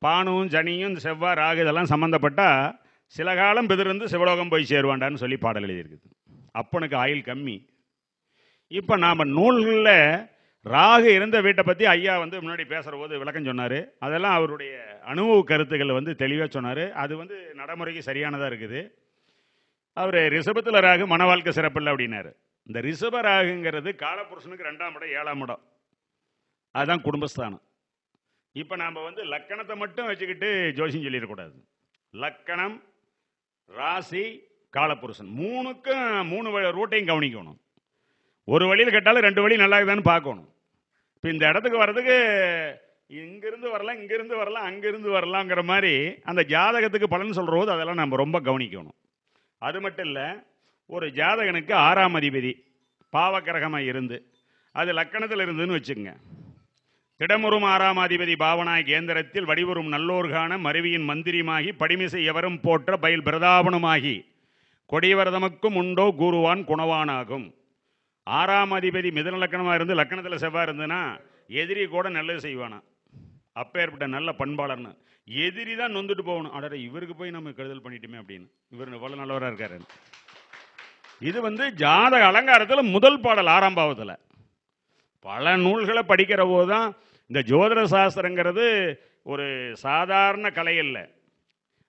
Speaker 3: பானும் சனியும் செவ்வாய் ராகு இதெல்லாம் சம்மந்தப்பட்டா சில காலம் பிதிருந்து சிவலோகம் போய் சேருவாண்டான்னு சொல்லி பாடல் எழுதியிருக்குது. அப்பனுக்கு ஆயுள் கம்மி. இப்போ நாம் நூல்களில் ராகு இருந்த வீட்டை பற்றி ஐயா வந்து முன்னாடி பேசுகிற போது விளக்கம் சொன்னார். அதெல்லாம் அவருடைய அனுபவ கருத்துக்கள் வந்து தெளிவாக சொன்னார். அது வந்து நடைமுறைக்கு சரியானதாக இருக்குது. அவர் ரிஷபத்தில் ராகு மன வாழ்க்கை சிறப்பில்லை அப்படின்னாரு. இந்த ரிஷப ராகுங்கிறது காலபுருஷனுக்கு 2ஆம் இடம் 7ஆம் இடம், அதுதான் குடும்பஸ்தானம். இப்போ நாம் வந்து லக்கணத்தை மட்டும் வச்சுக்கிட்டு ஜோசியம் சொல்லிடக்கூடாது. லக்கணம், ராசி, காலபுருஷன் மூணுக்கும் 3 ரூட்டையும் கவனிக்கணும். ஒரு வழியில் கேட்டாலும் 2 வழி நல்லா இருக்குதான்னு பார்க்கணும். இப்போ இந்த இடத்துக்கு வர்றதுக்கு இங்கிருந்து வரலாம், இங்கிருந்து வரலாம், அங்கிருந்து வரலாங்கிற மாதிரி அந்த ஜாதகத்துக்கு பலன் சொல்கிற போது அதெல்லாம் நம்ம ரொம்ப கவனிக்கணும். அது மட்டும் இல்லை, ஒரு ஜாதகனுக்கு 6ஆம் அதிபதி பாவக்கிரகமாக இருந்து அது லக்கணத்தில் இருந்துன்னு வச்சுக்கோங்க. திடமுறும் 6ஆம் அதிபதி பாவனாய் கேந்திரத்தில் வடிவரும் நல்லோர்கான மருவியின் மந்திரிமாகி படிமிசை எவரும் போற்ற பயில் பிரதாபனுமாகி கொடிவரதமுக்கும் உண்டோ கூறுவான் குணவானாகும். 6ஆம் அதிபதி மிதன லக்கணமாக இருந்து லக்கணத்தில் செவ்வாய் இருந்ததுன்னா எதிரி கூட நல்லது செய்வானா. அப்பேற்பட்ட நல்ல பண்பாளர்னு. எதிரி தான் நொந்துட்டு போகணும். அட இவருக்கு போய் நம்ம கெடுதல் பண்ணிட்டோமே அப்படின்னு, இவர் இவ்வளோ நல்லவராக இருக்காரு. இது வந்து ஜாதக அலங்காரத்தில் முதல் பாடல் 6ஆம் பாவத்தில். பல நூல்களை படிக்கிற போது தான் இந்த ஜோதிட சாஸ்திரங்கிறது ஒரு சாதாரண கலை இல்லை.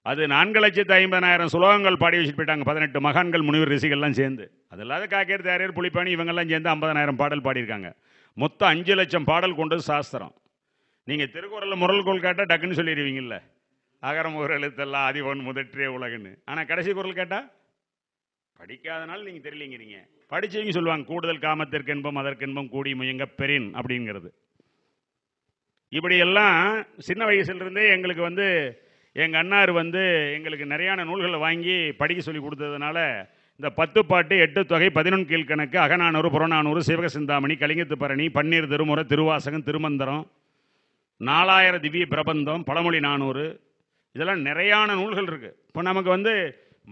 Speaker 3: அது 4,50,000 சுலோகங்கள் பாடி வச்சுட்டு போயிட்டாங்க. 18 மகான்கள் முனிவர் ரிஷிகள்லாம் சேர்ந்து. அது இல்லாத காக்கேர் தேரையர் புலிப்பாணி இவங்கெல்லாம் சேர்ந்து 50,000 பாடல் பாடியிருக்காங்க. மொத்தம் 5 லட்சம் பாடல் கொண்டது சாஸ்திரம். நீங்கள் திருக்குறளில் முரல் கோல் கேட்டால் டக்குன்னு சொல்லிடுவீங்கல்ல, அகரம் ஒரு எழுத்தெல்லாம் அதிபன் முதற்றே உலகன்னு. ஆனால் கடைசி குரல் கேட்டால் படிக்காதனால நீங்கள் தெரியலங்கிறீங்க. படிச்சவங்க சொல்லுவாங்க கூடுதல் காமத்திற்கு என்பம் அதற்கென்பம் கூடி முயங்க பெறின் அப்படிங்கிறது. இப்படியெல்லாம் சின்ன வயசுலேருந்தே எங்களுக்கு வந்து எங்கள் அண்ணார் வந்து எங்களுக்கு நிறையான நூல்களை வாங்கி படிக்க சொல்லி கொடுத்ததுனால இந்த 10 பாட்டு 8 தொகை 11 கீழ்கணக்கு அகநானூறு புறநானூறு சிவக சிந்தாமணி கலிங்கத்து பரணி பன்னீர் திருமுறை திருவாசகம் திருமந்திரம் 4000 திவ்ய பிரபந்தம் பழமொழி 400 இதெல்லாம் நிறையான நூல்கள் இருக்குது. இப்போ நமக்கு வந்து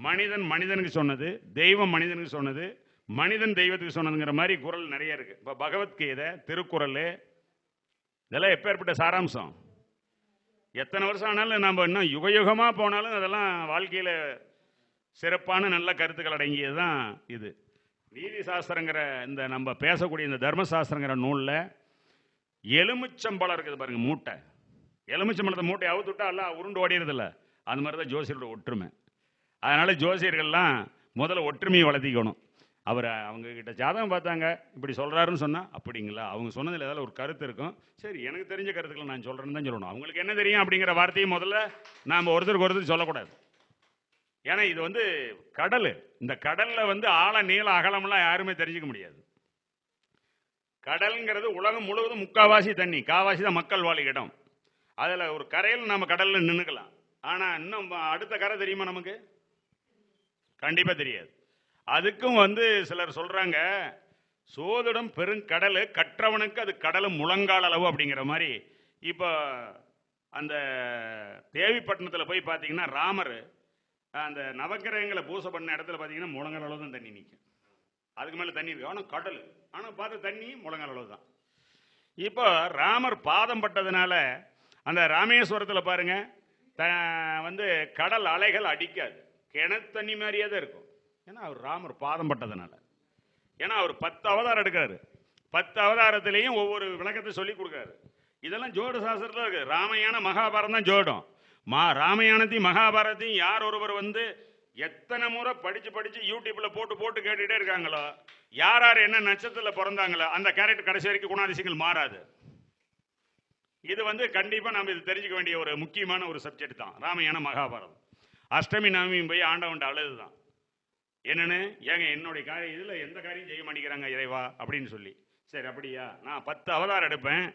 Speaker 3: மனிதன் மனிதனுக்கு சொன்னது, தெய்வம் மனிதனுக்கு சொன்னது, மனிதன் தெய்வத்துக்கு சொன்னதுங்கிற மாதிரி குறள் நிறைய இருக்குது. இப்போ பகவத்கீதை, திருக்குறள் இதெல்லாம் எப்பேற்பட்ட சாராம்சம். எத்தனை வருஷம் ஆனாலும் நம்ம இன்னும் யுகயுகமாக போனாலும் அதெல்லாம் வாழ்க்கையில் சிறப்பான நல்ல கருத்துக்கள் அடங்கியது தான் இது. நீதி சாஸ்திரங்கிற இந்த நம்ம பேசக்கூடிய இந்த தர்மசாஸ்திரங்கிற நூலில் எலுமிச்சம்பழம் இருக்குது பாருங்க, மூட்டை. எலுமிச்சம்பழத்தை மூட்டை அவுத்துட்டா எல்லாம் உருண்டு ஓடிறதில்ல. அது மாதிரி தான் ஜோசியரோட ஒற்றுமை. அதனால் ஜோசியர்கள்லாம் முதல்ல ஒற்றுமையை வளர்த்திக்கணும். அவங்க கிட்ட ஜாதகம் பார்த்தாங்க, இப்படி சொல்கிறாருன்னு சொன்னால் அப்படிங்களா, அவங்க சொன்னதில் ஏதாவது ஒரு கருத்து இருக்கும், சரி எனக்கு தெரிஞ்ச கருத்துக்களை நான் சொல்கிறேன்னு தான் சொல்லணும். அவங்களுக்கு என்ன தெரியும் அப்படிங்கிற வார்த்தையை முதல்ல நாம் ஒருத்தருக்கு ஒருத்தர் சொல்லக்கூடாது. ஏன்னா இது வந்து கடல். இந்த கடலில் வந்து ஆழ நீள அகலம்லாம் யாருமே தெரிஞ்சுக்க முடியாது. கடல்ங்கிறது உலகம் முழுவதும் முக்காவாசி தண்ணி, காவாசி தான் மக்கள் வாழ இடம். அதில் ஒரு கரையில் நம்ம கடலில் நின்றுக்கலாம். ஆனால் இன்னும் அடுத்த கரை தெரியுமா நமக்கு? கண்டிப்பாக தெரியாது. அதுக்கும் வந்து சிலர் சொல்கிறாங்க, சோதிடம் பெருங்கடல் கற்றவனுக்கு அது கடலும் முழங்கால் அளவு அப்படிங்கிற மாதிரி. இப்போ அந்த தேவிப்பட்டினத்தில் போய் பார்த்தீங்கன்னா ராமர் அந்த நவக்கிரகங்களை பூசை பண்ண இடத்துல பார்த்தீங்கன்னா முழங்கால் அளவு தான் தண்ணி நிற்கும். அதுக்கு மேலே தண்ணி இருக்கு. ஆனால் கடல், ஆனால் பார்த்து தண்ணி முழங்கால் அளவு தான். இப்போ ராமர் பாதம் பட்டதுனால அந்த ராமேஸ்வரத்தில் பாருங்க வந்து கடல் அலைகள் அடிக்காது, கிணத்தண்ணி மாதிரியே தான் இருக்கும். ஏன்னா அவர் ராமர் பாதம் பட்டதுனால. ஏன்னா அவர் 10 அவதாரம் எடுக்கிறாரு. 10 அவதாரத்திலையும் ஒவ்வொரு விளக்கத்தை சொல்லி கொடுக்குறாரு. இதெல்லாம் ஜோட சாஸ்திரத்தில் இருக்குது. ராமாயண மகாபாரதம் தான் ஜோடம். ராமாயணத்தையும் மகாபாரதத்தையும் யார் ஒருவர் வந்து எத்தனை முறை படித்து யூடியூப்ல போட்டு கேட்டுகிட்டே இருக்காங்களோ, யார் யார் என்ன நட்சத்திரத்தில் பிறந்தாங்களோ அந்த கேரக்டர் கடைசி வரைக்கும் குணாதிசயங்கள் மாறாது. இது வந்து கண்டிப்பாக நம்ம இது தெரிஞ்சுக்க வேண்டிய ஒரு முக்கியமான ஒரு சப்ஜெக்ட் தான் ராமாயண மகாபாரதம். அஷ்டமி நவமியும் போய் ஆண்டவன்ட்ட அழுது தான் என்னன்னு, ஏங்க என்னுடைய காரியம் இதில் எந்த காரியம் செய்ய மாட்டேங்கிறாங்க இறைவா அப்படின்னு சொல்லி. சரி அப்படியா, நான் 10 அவதாரம் எடுப்பேன்,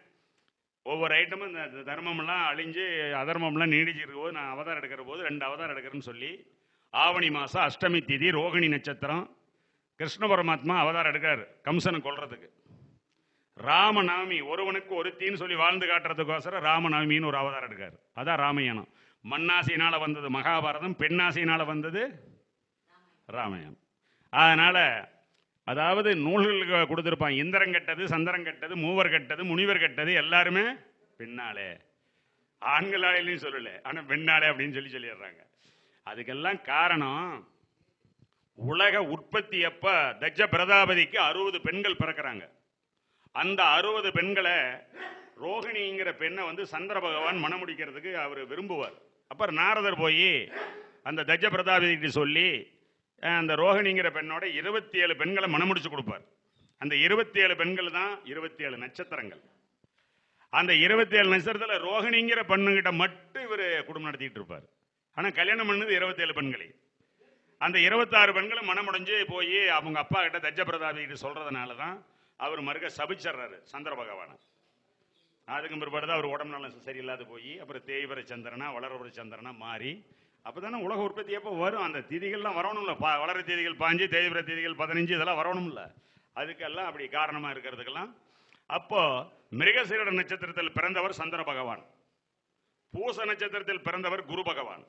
Speaker 3: ஒவ்வொரு ஐட்டமும் இந்த தர்மம்லாம் அழிஞ்சு அதர்மம்லாம் நீடிச்சிருக்கும் போது நான் அவதாரம் எடுக்கிற போது 2 அவதாரம் எடுக்கிறேன்னு சொல்லி ஆவணி மாதம் அஷ்டமி திதி ரோகிணி நட்சத்திரம் கிருஷ்ண பரமாத்மா அவதாரம் எடுக்கிறார் கம்சனை கொல்றதுக்கு. ராமநவமி ஒருவனுக்கு ஒருத்தின்னு சொல்லி வாழ்ந்து காட்டுறதுக்கோசரம் ராமநவமின்னு ஒரு அவதாரம் எடுக்காரு. அதான் ராமாயணம். மண்ணாசையினால் வந்தது மகாபாரதம், பெண்ணாசையினால் வந்தது ராமாயணம். அதனால் அதாவது நூல்கள் கொடுத்துருப்பான், இந்திரன் கெட்டது, சந்திரன் கெட்டது, மூவர் கெட்டது, முனிவர் கெட்டது, எல்லாருமே பெண்ணாலே. ஆண்களாலேயும் சொல்லலை, ஆனால் பெண்ணாலே அப்படின்னு சொல்லிடுறாங்க. அதுக்கெல்லாம் காரணம், உலக உற்பத்தி அப்ப தஜ்ஜ பிரதாபதிக்கு 60 பெண்கள் பிறக்கிறாங்க. அந்த 60 பெண்களை ரோகிணிங்கிற பெண்ணை வந்து சந்திர பகவான் மணமுடிக்கிறதுக்கு அவர் விரும்புவார். அப்புறம் நாரதர் போய் அந்த தஜ்ஜ பிரதாபதிக்கு சொல்லி அந்த ரோகிணிங்கிற பெண்ணோட 27 பெண்களை மணமுடிச்சு கொடுப்பார். அந்த 27 பெண்கள் தான் 27 நட்சத்திரங்கள். அந்த 27 நட்சத்திரத்தில் ரோகிணிங்கிற பெண்ணுகிட்ட மட்டும் இவர் குடும்பம் நடத்திட்டு இருப்பார். ஆனால் கல்யாணம் பண்ணது 27 பெண்களை. அந்த 26 பெண்களும் மனமுடைஞ்சு போய் அவங்க அப்பா கிட்ட தஜ்ஜ பிரதாபி கிட்ட சொல்றதுனால தான் அவர் மறுக்க சபிச்சிடுறாரு சந்திர பகவானை. அதுக்கு பிற்பாடு தான் அவர் உடம்பு நலம் சரியில்லாத போய் அப்புறம் தேய்வர சந்திரனா வளரபுர சந்திரனா மாறி அப்பதானே உலக உற்பத்தி எப்போ வரும். அந்த திதிகள்லாம் வரணும்ல, வளர தேதிகள் 5, தேய்வர தேதிகள் 15, இதெல்லாம் வரணும்ல. அதுக்கெல்லாம் அப்படி காரணமா இருக்கிறதுக்கெல்லாம் அப்போ மிருகசீரட நட்சத்திரத்தில் பிறந்தவர் சந்திர பகவான், பூச நட்சத்திரத்தில் பிறந்தவர் குரு பகவான்,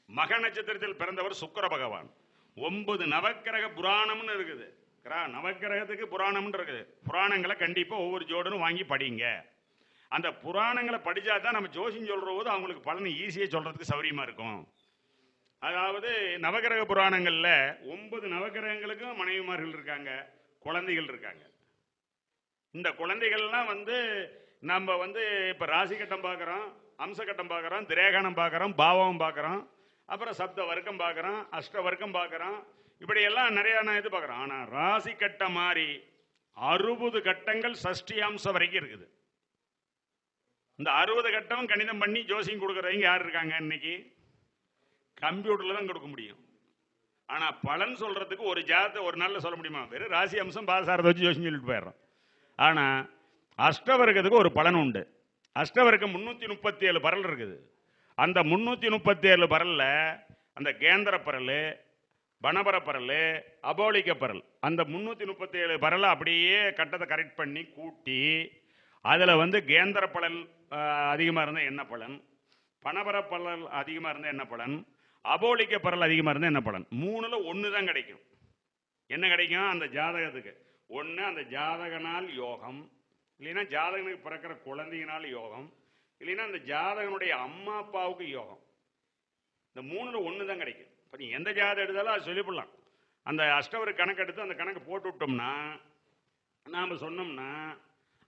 Speaker 3: மக நட்சத்திரத்தில் பிறந்தவர் சுக்கிர பகவான். 9 நவக்கிரக புராணம்னு இருக்குது. நவக்கிரகத்துக்கு புராணம்னு இருக்குது. புராணங்களை கண்டிப்பா ஒவ்வொரு ஜோடனும் வாங்கி படிங்க. அந்த புராணங்களை படிச்சா தான் நம்ம ஜோசியம் சொல்ற போது அவங்களுக்கு பலனை ஈஸியா சொல்றதுக்கு சௌரியமா இருக்கும். அதாவது நவகிரக புராணங்கள்ல 9 நவகிரகங்களுக்கும் மனைவிமார்கள் இருக்காங்க, குழந்தைகள் இருக்காங்க. இந்த குழந்தைகள்லாம் வந்து நம்ம வந்து இப்ப ராசி கட்டம் பார்க்கிறோம், அம்ச கட்டம் பார்க்கிறோம், திரேகணம் பார்க்கிறோம், பாவம் பார்க்கிறோம், அப்புறம் சப்த வர்க்கம் பார்க்கிறோம், அஷ்ட வர்க்கம் பார்க்கிறோம், இப்படி எல்லாம் நிறைய இது பார்க்கிறோம். ஆனா ராசி கட்டம் மாதிரி 60 கட்டங்கள் சஷ்டி அம்சம் வரைக்கும் இருக்குது. இந்த 60 கட்டம் கணிதம் பண்ணி ஜோசியம் கொடுக்கறவங்க யார் இருக்காங்க? இன்னைக்கு கம்ப்யூட்டர்ல தான் கொடுக்க முடியும். ஆனா பலன் சொல்றதுக்கு ஒரு ஜாதத்தை ஒரு நாள்ல சொல்ல முடியுமா? வெறும் ராசி அம்சம் பாசாரத்தை வச்சு ஜோசியம் சொல்லிட்டு போயிடுறோம். ஆனா அஷ்டவர்க்கத்துக்கு ஒரு பலன் உண்டு. அஷ்டவர்க்கம் 337 பரல் இருக்குது. அந்த 337 பரல்ல அந்த கேந்திர பரல், பணபர பரல், அபோலிக்க பரல், அந்த 337 பரலை அப்படியே கட்டத்தை கரெக்ட் பண்ணி கூட்டி அதுல வந்து கேந்திர பலன் அதிகமா இருந்தா என்ன பலன், பணபர பலன் அதிகமா இருந்தா என்ன பலன், அபோலிக்க பரல் அதிகமா இருந்தா என்ன பலன், 3ல 1 தான் கிடைக்கும். என்ன கிடைக்கும் அந்த ஜாதகத்துக்கு? ஒன்று அந்த ஜாதகனால் யோகம், இல்லைன்னா ஜாதகனுக்கு பிறக்கிற குழந்தையினால் யோகம், இல்லைன்னா அந்த ஜாதகனுடைய அம்மா அப்பாவுக்கு யோகம். இந்த 3ல 1 தான் கிடைக்கும். இப்போ நீ எந்த ஜாதகம் எடுத்தாலும் அது சொல்லிவிடலாம். அந்த அஷ்டவர் கணக்கு எடுத்து அந்த கணக்கு போட்டு விட்டோம்னா, நாம் சொன்னோம்னா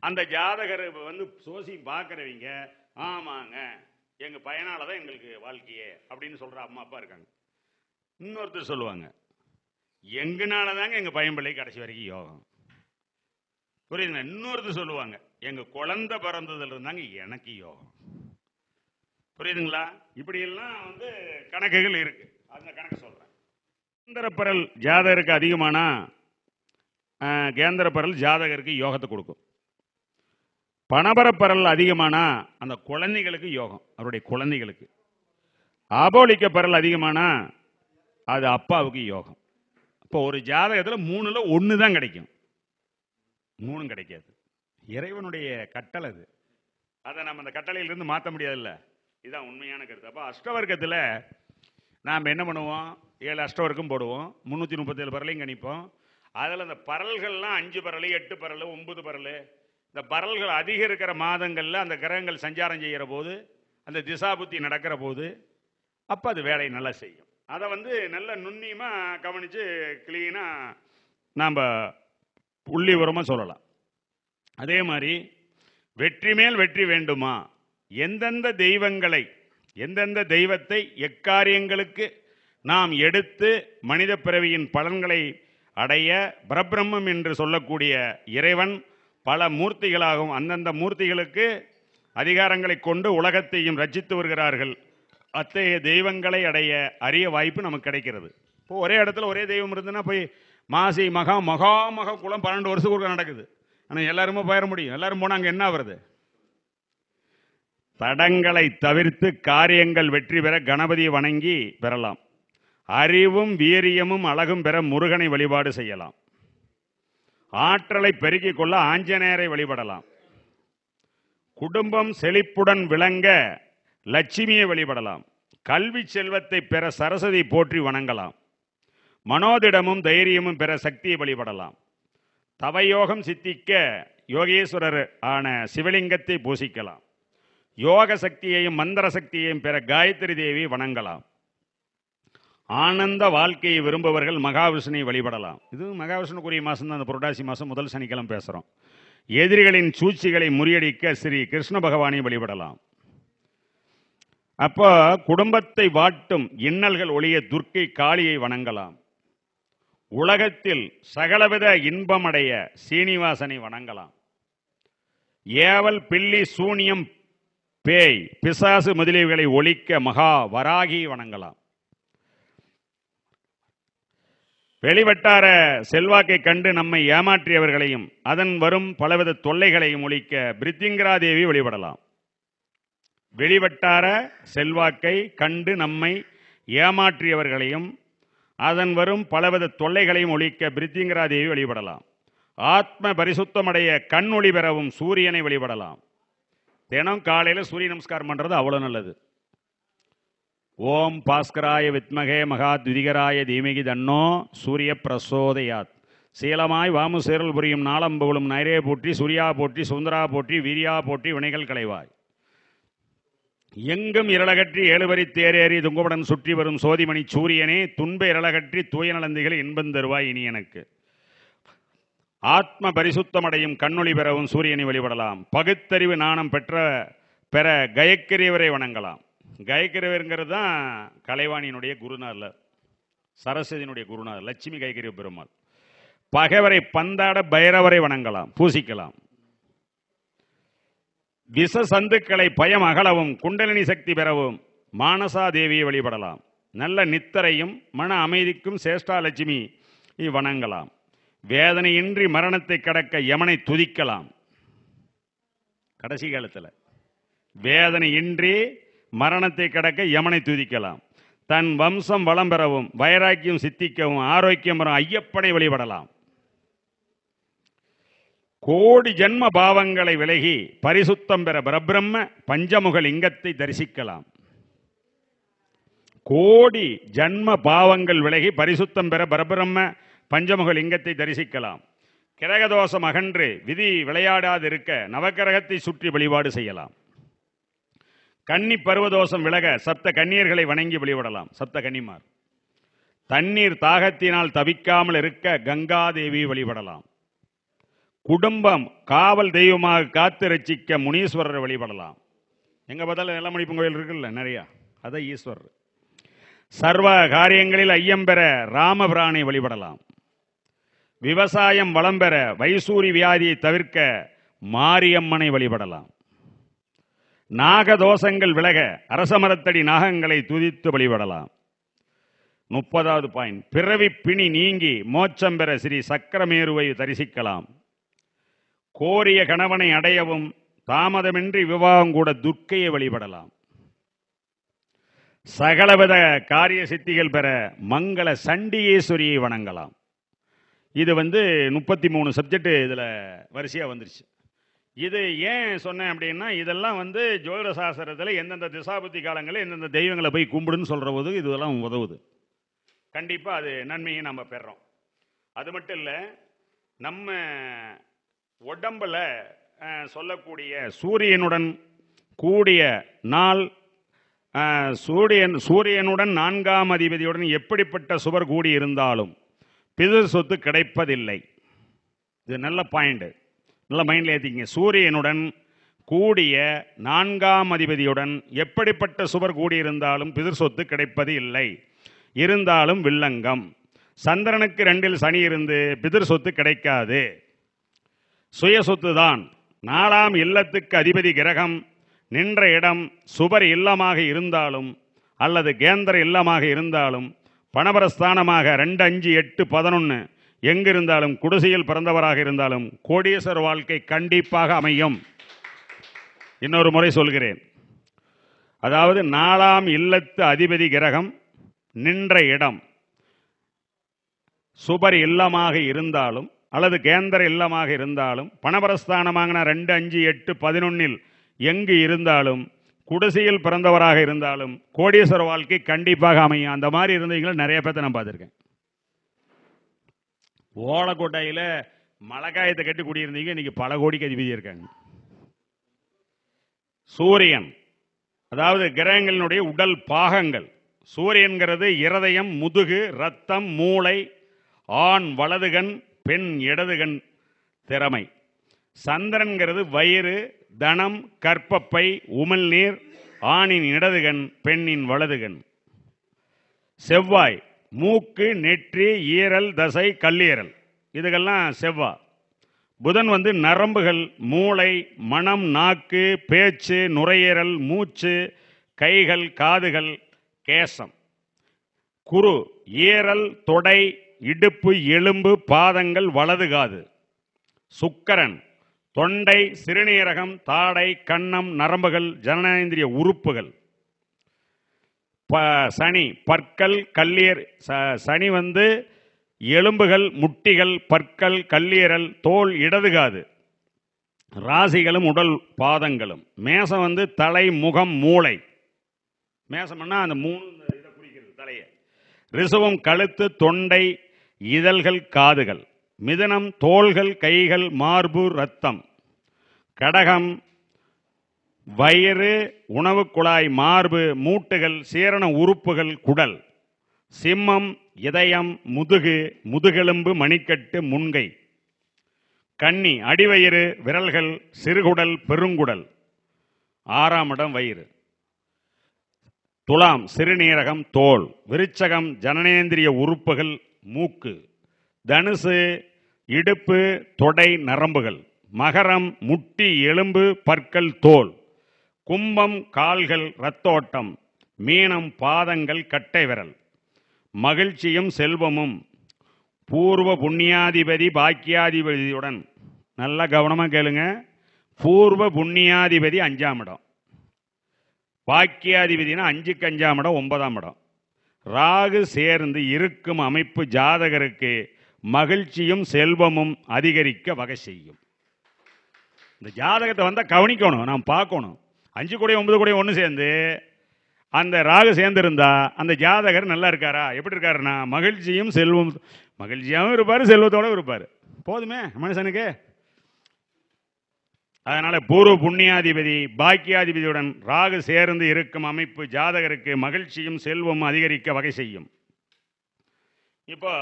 Speaker 3: அந்த ஜாதகர் வந்து சோசி பார்க்குறவங்க ஆமாங்க எங்கள் பையனால தான் எங்களுக்கு வாழ்க்கையே அப்படின்னு சொல்கிற அம்மா அப்பா இருக்காங்க. இன்னொருத்தர் சொல்லுவாங்க எங்கனால தாங்க எங்கள் பையன் பிள்ளை கடைசி வரைக்கும் யோகம். புரியுதுங்க? இன்னொருத்தர் சொல்லுவாங்க எங்கள் குழந்தை பிறந்ததுல இருந்தாங்க எனக்கு யோகம். புரியுதுங்களா? இப்படியெல்லாம் வந்து கணக்குகள் இருக்கு. அந்த கணக்கு சொல்கிறேன். கேந்திரப்பரல் ஜாதகருக்கு அதிகமானா கேந்திரப்பரல் ஜாதகருக்கு யோகத்தை கொடுக்கும். பணபரப்பரல் அதிகமானா அந்த குழந்தைகளுக்கு யோகம், அவருடைய குழந்தைகளுக்கு. ஆபோலிக்க பரல் அதிகமானா அது அப்பாவுக்கு யோகம். இப்போ ஒரு ஜாதகத்தில் 3ல 1 தான் கிடைக்கும், 3 கிடைக்காது. இறைவனுடைய கட்டளை அது. அதை நம்ம அந்த கட்டளையிலிருந்து மாற்ற முடியாதுல்ல. இதுதான் உண்மையான கருத்து. அப்போ அஷ்டவர்க்கத்தில் நாம் என்ன பண்ணுவோம்? 7 அஷ்டவர்க்கம் போடுவோம், 337 பரலையும் கணிப்போம். அதில் அந்த பரல்கள்லாம் 5 பரல், 8 பரல், 9 பரல், இந்த பரல்கள் அதிகம் இருக்கிற மாதங்களில் அந்த கிரகங்கள் சஞ்சாரம் செய்கிற போது, அந்த திசாபுத்தி நடக்கிற போது அப்போ அது வேலையை நல்லா செய்யும். அதை வந்து நல்ல நுண்ணியமாக கவனித்து கிளீனாக நாம் புள்ளி உரமாக சொல்லலாம். அதே மாதிரி வெற்றி மேல் வெற்றி வேண்டுமா, எந்தெந்த தெய்வங்களை, எந்தெந்த தெய்வத்தை எக்காரியங்களுக்கு நாம் எடுத்து மனித பிறவியின் பலன்களை அடைய பரபிரம்மம் என்று சொல்லக்கூடிய இறைவன் பல மூர்த்திகளாகவும் அந்தந்த மூர்த்திகளுக்கு அதிகாரங்களை கொண்டு உலகத்தையும் ரட்சித்து வருகிறார்கள். அத்தகைய தெய்வங்களை அடைய அரிய வாய்ப்பு நமக்கு கிடைக்கிறது. இப்போ ஒரே இடத்துல ஒரே தெய்வம் இருந்ததுன்னா போய் மாசி மகா மகா மக குளம் 12 வருஷத்துக்கு நடக்குது. ஆனால் எல்லாருமே போயிட முடியும். எல்லாரும் போனால் அங்கே என்ன வருது? தடங்களை தவிர்த்து காரியங்கள் வெற்றி பெற கணபதியை வணங்கி பெறலாம். அறிவும் வீரியமும் அழகும் பெற முருகனை வழிபாடு செய்யலாம். ஆற்றலை பெருக்கிக் கொள்ள ஆஞ்சநேயரை வழிபடலாம். குடும்பம் செழிப்புடன் விளங்க லட்சுமியை வழிபடலாம். கல்வி செல்வத்தை பெற சரஸ்வதி போற்றி வணங்கலாம். மனோதிடமும் தைரியமும் பெற சக்தியை வழிபடலாம். தவயோகம் சித்திக்க யோகேஸ்வரர் ஆன சிவலிங்கத்தை பூசிக்கலாம். யோக சக்தியையும் மந்திர சக்தியையும் பெற காயத்ரி தேவி வணங்கலாம். ஆனந்த வாழ்க்கையை விரும்புபவர்கள் மகாவிஷ்ணுவை வழிபடலாம். இது மகாவிஷ்ணுக்குரிய மாதம் தான், அந்த புரட்டாசி மாதம் முதல் சனிக்கிழமை பேசுகிறோம். எதிரிகளின் சூழ்ச்சிகளை முறியடிக்க ஸ்ரீ கிருஷ்ண பகவானை வழிபடலாம். அப்போ குடும்பத்தை வாட்டும் இன்னல்கள் ஒழிய துர்க்கை காளியை வணங்கலாம். உலகத்தில் சகலவித இன்பமடைய சீனிவாசனை வணங்கலாம். ஏவல் பில்லி சூனியம் பேய் பிசாசு முதலியவைகளை ஒழிக்க மகா வராகி வணங்கலாம். வெளிவட்டார செல்வாக்கை கண்டு நம்மை ஏமாற்றியவர்களையும் அதன் வரும் பலவித தொல்லைகளையும் ஒழிக்க பிரித்திங்கரா தேவி வழிபடலாம். வெளிவட்டார செல்வாக்கை கண்டு நம்மை ஏமாற்றியவர்களையும் அதன் வரும் பலவித தொல்லைகளையும் ஒழிக்க பிரித்திங்கரா தேவி வழிபடலாம். ஆத்ம பரிசுத்தமடைய கண் ஒளி பெறவும் சூரியனை வழிபடலாம். தினம் காலையில் சூரிய நமஸ்காரம் பண்ணுறது அவ்வளோ நல்லது. ஓம் பாஸ்கராய வித்மகே மகாத்விதிகராய தீமகி தன்னோ சூரிய பிரசோதயாத். சீலமாய் வாமு சேரல் புரியும் நாளம்புகளும் நைரே போற்றி சூர்யா போற்றி சுந்தரா போற்றி வீரியா போற்றி வினைகள் களைவாய். எங்கும் இரளகற்றி ஏழுவரி தேரேறி துங்குபடன் சுற்றி வரும் சோதிமணி சூரியனே துன்ப இரளகற்றி தூய நலந்திகள் இன்பம் தருவாய் இனி எனக்கு. ஆத்ம பரிசுத்தமடையும் கண்ணொளி பெறவும் சூரியனை வழிபடலாம். பகுத்தறிவு நாணம் பெற கயக்கிரியவரை வணங்கலாம். கயக்கிரியவருங்கிறது தான் கலைவாணியினுடைய குருநாதர், சரஸ்வதியினுடைய குருநாதர் லட்சுமி கயக்கிரிய பெருமாள். பகைவரை பந்தாட பைரவரை வணங்கலாம், பூசிக்கலாம். விஷ சந்துக்களை பயம் அகலவும் குண்டலினி சக்தி பெறவும் மானசா தேவியை வழிபடலாம். நல்ல நித்தரையும் மன அமைதிக்கும் சேஷ்டா லட்சுமி வணங்கலாம். வேதனையின்றி மரணத்தை கடக்க யமனை துதிக்கலாம். கடைசி காலத்தில் வேதனையின்றி மரணத்தை கடக்க யமனை துதிக்கலாம். தன் வம்சம் வளம் பெறவும் வைராக்கியம் சித்திக்கவும் ஆரோக்கியம் பெறும் ஐயப்பனை வழிபடலாம். கோடி ஜன்ம பாவங்களை விலகி பரிசுத்தம் பெற பரபிரம்ம பஞ்சமுக லிங்கத்தை தரிசிக்கலாம். கோடி ஜன்ம பாவங்கள் விலகி பரிசுத்தம் பெற பரபிரம்ம பஞ்சமுக லிங்கத்தை தரிசிக்கலாம். கிரகதோஷம் அகன்று விதி விளையாடாதிருக்க நவக்கிரகத்தை சுற்றி வழிபாடு செய்யலாம். கன்னி பருவதோஷம் விலக சப்த கன்னியர்களை வணங்கி வழிபடலாம். சப்த கன்னிமார். தண்ணீர் தாகத்தினால் தவிக்காமல் இருக்க கங்காதேவி வழிபடலாம். குடும்பம் காவல் தெய்வமாக காத்து ரட்சிக்க முனீஸ்வரர் வழிபடலாம். எங்க பார்த்தாலும் நிலமணிப்பு கோயில் இருக்குல்ல நிறையா, அதான் ஈஸ்வரர். சர்வ காரியங்களில் ஐயம் பெற ராமபிரானை வழிபடலாம். விவசாயம் வளம் பெற வைசூரி வியாதியை தவிர்க்க மாரியம்மனை வழிபடலாம். நாகதோஷங்கள் விலக அரசமரத்தடி நாகங்களை துதித்து வழிபடலாம். 30வது பாயிண்ட், பிறவி பிணி நீங்கி மோட்சம் பெற ஸ்ரீ சக்கரமேருவை தரிசிக்கலாம். கோரிய கணவனை அடையவும் தாமதமின்றி விவாகம் கூட துர்க்கையை வழிபடலாம். சகலவித காரிய சித்திகள் பெற மங்கள சண்டிகேஸ்வரியை வணங்கலாம். இது 33 சப்ஜெக்ட் இதில் வரிசையாக வந்துருச்சு. இது ஏன் சொன்னேன் அப்படின்னா, இதெல்லாம் ஜோதிட சாஸ்திரத்தில் எந்தெந்த திசாபுத்தி காலங்களில் எந்தெந்த தெய்வங்களை போய் கும்பிடுன்னு சொல்கிற போது இதெல்லாம் உதவுது. கண்டிப்பாக அது நன்மையை நம்ம பெறோம். அது மட்டும் இல்லை, நம்ம உடம்புல சொல்லக்கூடிய சூரியனுடன் கூடிய நாள், சூரியனுடன் 4ஆம் அதிபதியுடன் எப்படிப்பட்ட சுவர் கூடி இருந்தாலும் பிதர் சொத்து கிடைப்பதில்லை. இது நல்ல பாயிண்ட், நல்ல மைண்டில் ஏற்றிங்க. சூரியனுடன் கூடிய 4ஆம் அதிபதியுடன் எப்படிப்பட்ட சுவர் கூடியிருந்தாலும் பிதர் சொத்து கிடைப்பது இல்லை, இருந்தாலும் வில்லங்கம். சந்திரனுக்கு 2இல் சனி இருந்து பிதர் சொத்து கிடைக்காது, சுய சொத்து தான். 4ஆம் இல்லத்துக்கு அதிபதி கிரகம் நின்ற இடம் சுபர் இல்லமாக இருந்தாலும் அல்லது கேந்திர இல்லமாக இருந்தாலும் பணபரஸ்தானமாக 2, 5, 8, 11 எங்கிருந்தாலும் குடிசையில் பிறந்தவராக இருந்தாலும் கோடீஸ்வர வாழ்க்கை கண்டிப்பாக அமையும். இன்னொரு முறை சொல்கிறேன், அதாவது 4ஆம் இல்லத்து அதிபதி கிரகம் நின்ற இடம் சுபர் இல்லமாக இருந்தாலும் அல்லது கேந்திர இல்லமாக இருந்தாலும் பணபரஸ்தானமாக 2, 5, 8, 11 எங்கு இருந்தாலும் குடிசையில் பிறந்தவராக இருந்தாலும் கோடீஸ்வர வாழ்க்கை கண்டிப்பாக அமையும். அந்த மாதிரி இருந்தீங்களா நிறைய பேர்த்த நான் பார்த்துருக்கேன். ஓலக்கோட்டையில் மழைக்காயத்தை கட்டி குடியிருந்தீங்க, இன்னைக்கு பல கோடிக்கு அதிபதி இருக்காங்க. சூரியன், அதாவது கிரகங்களினுடைய உடல் பாகங்கள். சூரியன்கிறது இருதயம், முதுகு, ரத்தம், மூளை, ஆண் வலதுகண், பெண் இடதுகண் திறமை. சந்திரன்கிறது வயிறு, தனம், கற்பப்பை, உமிழ்நீர், ஆணின் இடதுகண், பெண்ணின் வலதுகண். செவ்வாய் மூக்கு, நெற்றி, ஈரல், தசை, கல்லீரல், இதுக்கெல்லாம் செவ்வாய். புதன் நரம்புகள், மூளை, மனம், நாக்கு, பேச்சு, நுரையீரல், மூச்சு, கைகள், காதுகள், கேசம். குரு ஈரல், தொடை, இடுப்பு, எலும்பு, பாதங்கள், வலது காது. சுக்கிரன் தொண்டை, சிறுநீரகம், தாடை, கன்னம், நரம்புகள், ஜனனேந்திரிய உறுப்புகள். சனி பற்கள், கல்லீரல். சனி எலும்புகள், முட்டிகள், பற்கள், கல்லீரல், தோல், இடதுகாது. ராசிகளும் உடல் பாதங்களும். மேசம் தலை, முகம், மூளை. மேசம்னா அந்த 3 இதை குறிக்கிறது தலையை. ரிஷபம் கழுத்து, தொண்டை, இதழ்கள், காதுகள். மிதுனம் தோள்கள், கைகள், மார்பு, ரத்தம். கடகம் வயிறு, உணவு குழாய், மார்பு, மூட்டுகள், சீரண உறுப்புகள், குடல். சிம்மம் இதயம், முதுகு, முதுகெலும்பு, மணிக்கட்டு, முன்கை. கன்னி அடிவயிறு, விரல்கள், சிறுகுடல், பெருங்குடல். 6ஆம் இடம் வயிறு. துலாம் சிறுநீரகம், தோல். விருச்சகம் ஜனனேந்திரிய உறுப்புகள், மூக்கு. தனுசு இடுப்பு, தொடை, நரம்புகள். மகரம் முட்டி, எலும்பு, பற்கள், தோல். கும்பம் கால்கள், இரத்தோட்டம். மீனம் பாதங்கள், கட்டை விரல். மகிழ்ச்சியும் செல்வமும். பூர்வ புண்ணியாதிபதி பாக்கியாதிபதியுடன், நல்லா கவனமாக கேளுங்க. பூர்வ புண்ணியாதிபதி 5ஆம் இடம், பாக்கியாதிபதினா 5க்கு 5ஆம் இடம், 9ஆம் இடம். ராகு சேர்ந்து இருக்கும் அமைப்பு ஜாதகருக்கு மகிழ்ச்சியும் செல்வமும் அதிகரிக்க வகை செய்யும். இந்த ஜாதகத்தை கவனிக்கணும், நாம் பார்க்கணும். 5 கூட 9 கூட ஒன்று சேர்ந்து அந்த ராகு சேர்ந்திருந்தா அந்த ஜாதகர் நல்லா இருக்காரா? எப்படி இருக்காருன்னா மகிழ்ச்சியும் செல்வம், மகிழ்ச்சியாகவும் இருப்பார், செல்வத்தோடு இருப்பார். போதுமே மனுஷனுக்கு. அதனால பூர்வ புண்ணியாதிபதி பாக்கியாதிபதியுடன் ராகு சேர்ந்து இருக்கும் அமைப்பு ஜாதகருக்கு மகிழ்ச்சியும் செல்வமும் அதிகரிக்க வகை செய்யும். இப்போ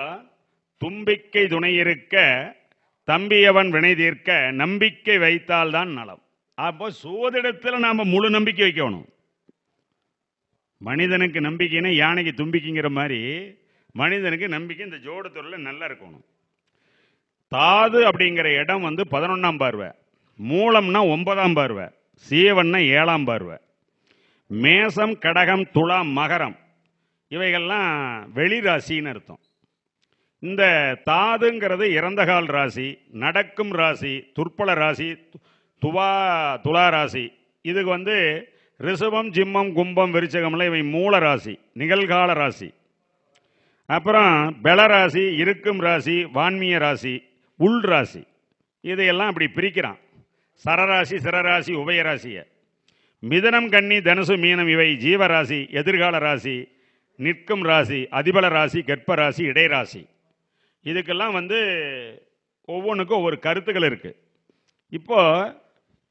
Speaker 3: தும்பிக்கை துணை இருக்க தம்பியவன் வினை தீர்க்க நம்பிக்கை வைத்தால்தான் நலம். அப்போ சோதிடத்தில் நாம் முழு நம்பிக்கை வைக்கணும். மனிதனுக்கு நம்பிக்கைன்னா யானைக்கு தும்பிக்கைங்கிற மாதிரி மனிதனுக்கு நம்பிக்கை இந்த ஜோடத்தொழில் நல்லா இருக்கணும். தாது அப்படிங்கிற இடம் 11ஆம் பார்வை, மூலம்னா 9ஆம் பார்வை, சீவன்னா 7ஆம் பார்வை. மேசம் கடகம் துலாம் மகரம் இவைகள்லாம் வெளிராசின்னு அர்த்தம். இந்த தாதுங்கிறது இறந்தகால் ராசி, நடக்கும் ராசி, துற்பல ராசி, துலா ராசி. இதுக்கு ரிஷபம் ஜிம்மம் கும்பம் விருச்சகம்ல இவை மூல ராசி, நிகழ்கால ராசி. அப்புறம் பெலராசி, இருக்கும் ராசி, வான்மிய ராசி, உள் ராசி. இதையெல்லாம் அப்படி பிரிக்கிறான். சரராசி சிரராசி உபயராசிய. மிதனம் கன்னி தனுசு மீனம் இவை ஜீவராசி, எதிர்கால ராசி, நிற்கும் ராசி, அதிபல ராசி, கர்ப்ப ராசி, இடைராசி. இதுக்கெல்லாம் ஒவ்வொன்றுக்கும் ஒவ்வொரு கருத்துக்கள் இருக்கு. இப்போ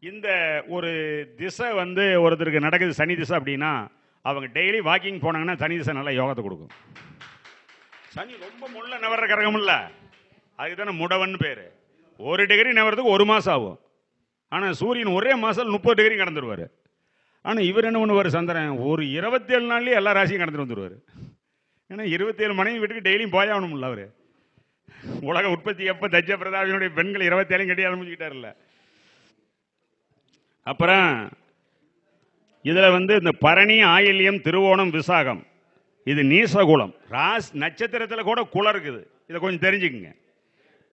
Speaker 3: இந்த ஒரு திசை ஒருத்தருக்கு நடக்குது சனி திசை அப்படின்னா அவங்க டெய்லி வாக்கிங் போனாங்கன்னா சனி திசை நல்லா யோகத்தை கொடுக்கும். சனி ரொம்ப முள்ள நவர்ற கிரகம் இல்லை, அதுக்கு தானே முடவன் பேர். 1 டிகிரி நவரத்துக்கு 1 மாதம் ஆகும். ஆனால் சூரியன் ஒரே மாதம் 30 டிகிரி கடந்துருவார். ஆனால் இவர் என்ன பண்ணுவார், சந்திரன் ஒரு 27 நாள்லேயே எல்லா ராசியும் கடந்துட்டு வந்துடுவார். ஏன்னா 27 மனைவி வீட்டுக்கு டெய்லியும் போயாகணும்ல. அவர் உலக உற்பத்தி எப்போ தஜ்ஜ பிரதாபினுடைய பெண்கள் 27 கட்டி ஆரம்பிச்சுக்கிட்டார்ல. அப்புறம் இதில் இந்த பரணி ஆயில்யம் திருவோணம் விசாகம் இது நீசகுலம் ராஸ் நட்சத்திரத்தில் கூட குலம் இருக்குது. இதை கொஞ்சம் தெரிஞ்சுக்குங்க.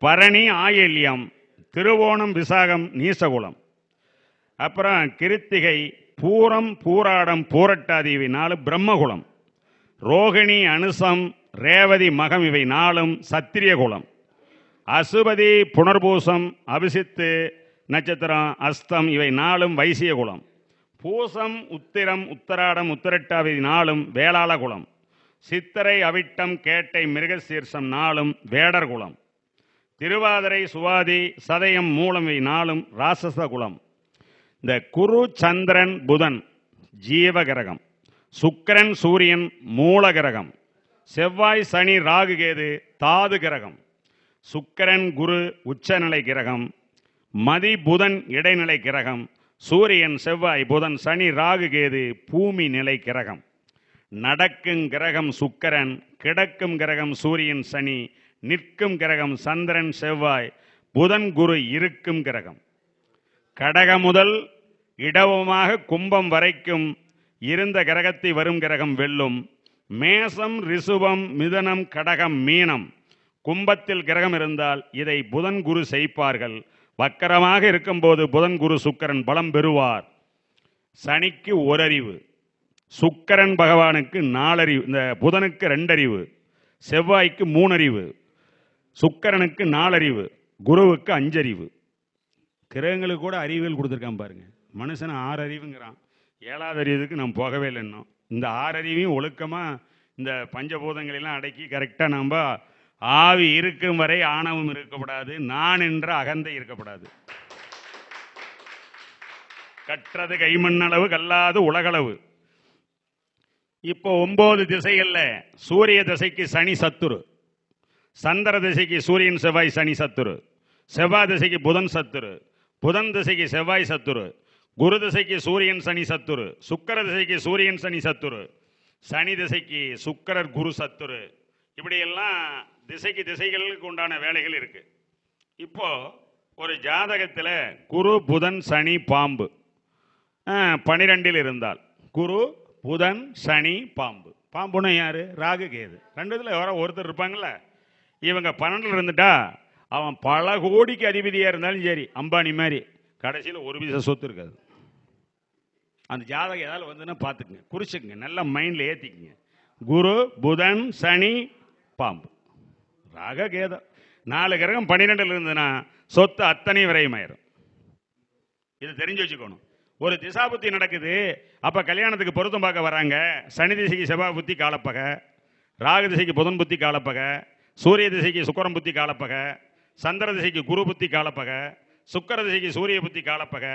Speaker 3: பரணி ஆயில்யம் திருவோணம் விசாகம் நீசகுலம். அப்புறம் கிருத்திகை பூரம் பூராடம் பூரட்டாதி இவை 4 பிரம்மகுலம். ரோகிணி அனுசம் ரேவதி மகம் இவை 4 சத்திரிய குலம். அசுபதி புனர்பூசம் அபிசித்து நட்சத்திரம் அஸ்தம் இவை 4 வைசிய குலம். பூசம் உத்திரம் உத்தராடம் உத்திரட்டாதி 4 வேளாள குலம். சித்தரை அவிட்டம் கேட்டை மிருகசீர்ஷம் 4 வேடர் குலம். திருவாதிரை சுவாதி சதயம் மூலம் இவை நாளும் ராசச குலம். இந்த குரு சந்திரன் புதன் ஜீவ கிரகம், சுக்கிரன் சூரியன் மூல கிரகம், செவ்வாய் சனி ராகு கேது தாது கிரகம், சுக்கிரன் குரு உச்சநிலை கிரகம், மதி புதன் இடைநிலை கிரகம், சூரியன் செவ்வாய் புதன் சனி ராகு கேது பூமி நிலை கிரகம். நடக்கும் கிரகம் சுக்கிரன், கிடக்கும் கிரகம் சூரியன் சனி, நிற்கும் கிரகம் சந்திரன் செவ்வாய், புதன் குரு இருக்கும் கிரகம். கடக முதல் இடவமாக கும்பம் வரைக்கும் இருந்த கிரகத்தை வரும் கிரகம் வெல்லும். மேசம் ரிசுபம் மிதனம் கடகம் மீனம் கும்பத்தில் கிரகம் இருந்தால் இதை புதன் குரு செய்ப்பார்கள். வக்கரமாக இருக்கும்போது புதன் குரு சுக்கிரன் பலம் பெறுவார். சனிக்கு ஓரறிவு, சுக்கிரன் பகவானுக்கு 4 அறிவு, இந்த புதனுக்கு 2 அறிவு, செவ்வாய்க்கு 3 அறிவு, சுக்கிரனுக்கு 4 அறிவு, குருவுக்கு 5 அறிவு. கிரகங்களுக்கு கூட அறிவியல் கொடுத்துருக்கான் பாருங்க. மனுஷன் 6 அறிவுங்கிறான், 7வது அறிவுக்கு நம்ம போகவே இல்லை இன்னும். இந்த 6 அறிவையும் ஒழுக்கமாக இந்த பஞ்சபூதங்களெல்லாம் அடக்கி கரெக்டாக நம்ம ஆவி இருக்கும் வரை ஆணவம் இருக்கக்கூடாது, நான் என்ற அகந்தை இருக்கக்கூடாது. கற்றது கைமண்ணளவு கல்லாது உலகளவு. இப்போ 9 திசைகள்ல சூரிய திசைக்கு சனி சத்துரு, சந்திர திசைக்கு சூரியன் செவ்வாய் சனி சத்துரு, செவ்வாய் திசைக்கு புதன் சத்துரு, புதன் திசைக்கு செவ்வாய் சத்துரு, குரு திசைக்கு சூரியன் சனி சத்துரு, சுக்கிர திசைக்கு சூரியன் சனி சத்துரு, சனி திசைக்கு சுக்கிரர் குரு சத்துரு. இப்படியெல்லாம் திசைக்கு திசைகளுக்கு உண்டான வேலைகள் இருக்கு. இப்போ ஒரு ஜாதகத்தில் குரு புதன் சனி பாம்பு 12 இருந்தால், குரு புதன் சனி பாம்பு, பாம்புன்னா யாரு? ராகு கேது. 2 இதில் யாரோ ஒருத்தர் இருப்பாங்கல்ல. இவங்க 12 இருந்துட்டா அவன் பல கோடிக்கு அதிபதியாக இருந்தாலும் சரி, அம்பானி மாதிரி கடைசியில் ஒரு பைசா சொத்து இருக்காது. அந்த ஜாதகம் ஏதாவது வந்துன்னா பார்த்துக்குங்க, குறிச்சுக்குங்க, நல்லா மைண்டில் ஏற்றிக்குங்க. குரு புதன் சனி பாம்பு ராக கேதம் 4 கிரகம் 12 இருந்ததுன்னா சொத்து அத்தனை விரயமாயிரும். இது தெரிஞ்சு வச்சுக்கணும். ஒரு திசாபுத்தி நடக்குது, அப்ப கல்யாணத்துக்கு பொருத்தம் பார்க்க வராங்க. சனி திசைக்கு செவ்வாய் புத்தி காலப்பக, ராகு திசைக்கு புதன் புத்தி காலப்பக, சூரிய திசைக்கு சுக்கிரன் புத்தி காலப்பக, சந்திர திசைக்கு குரு புத்தி காலப்பக, சுக்கிர திசைக்கு சூரிய புத்தி காலப்பக,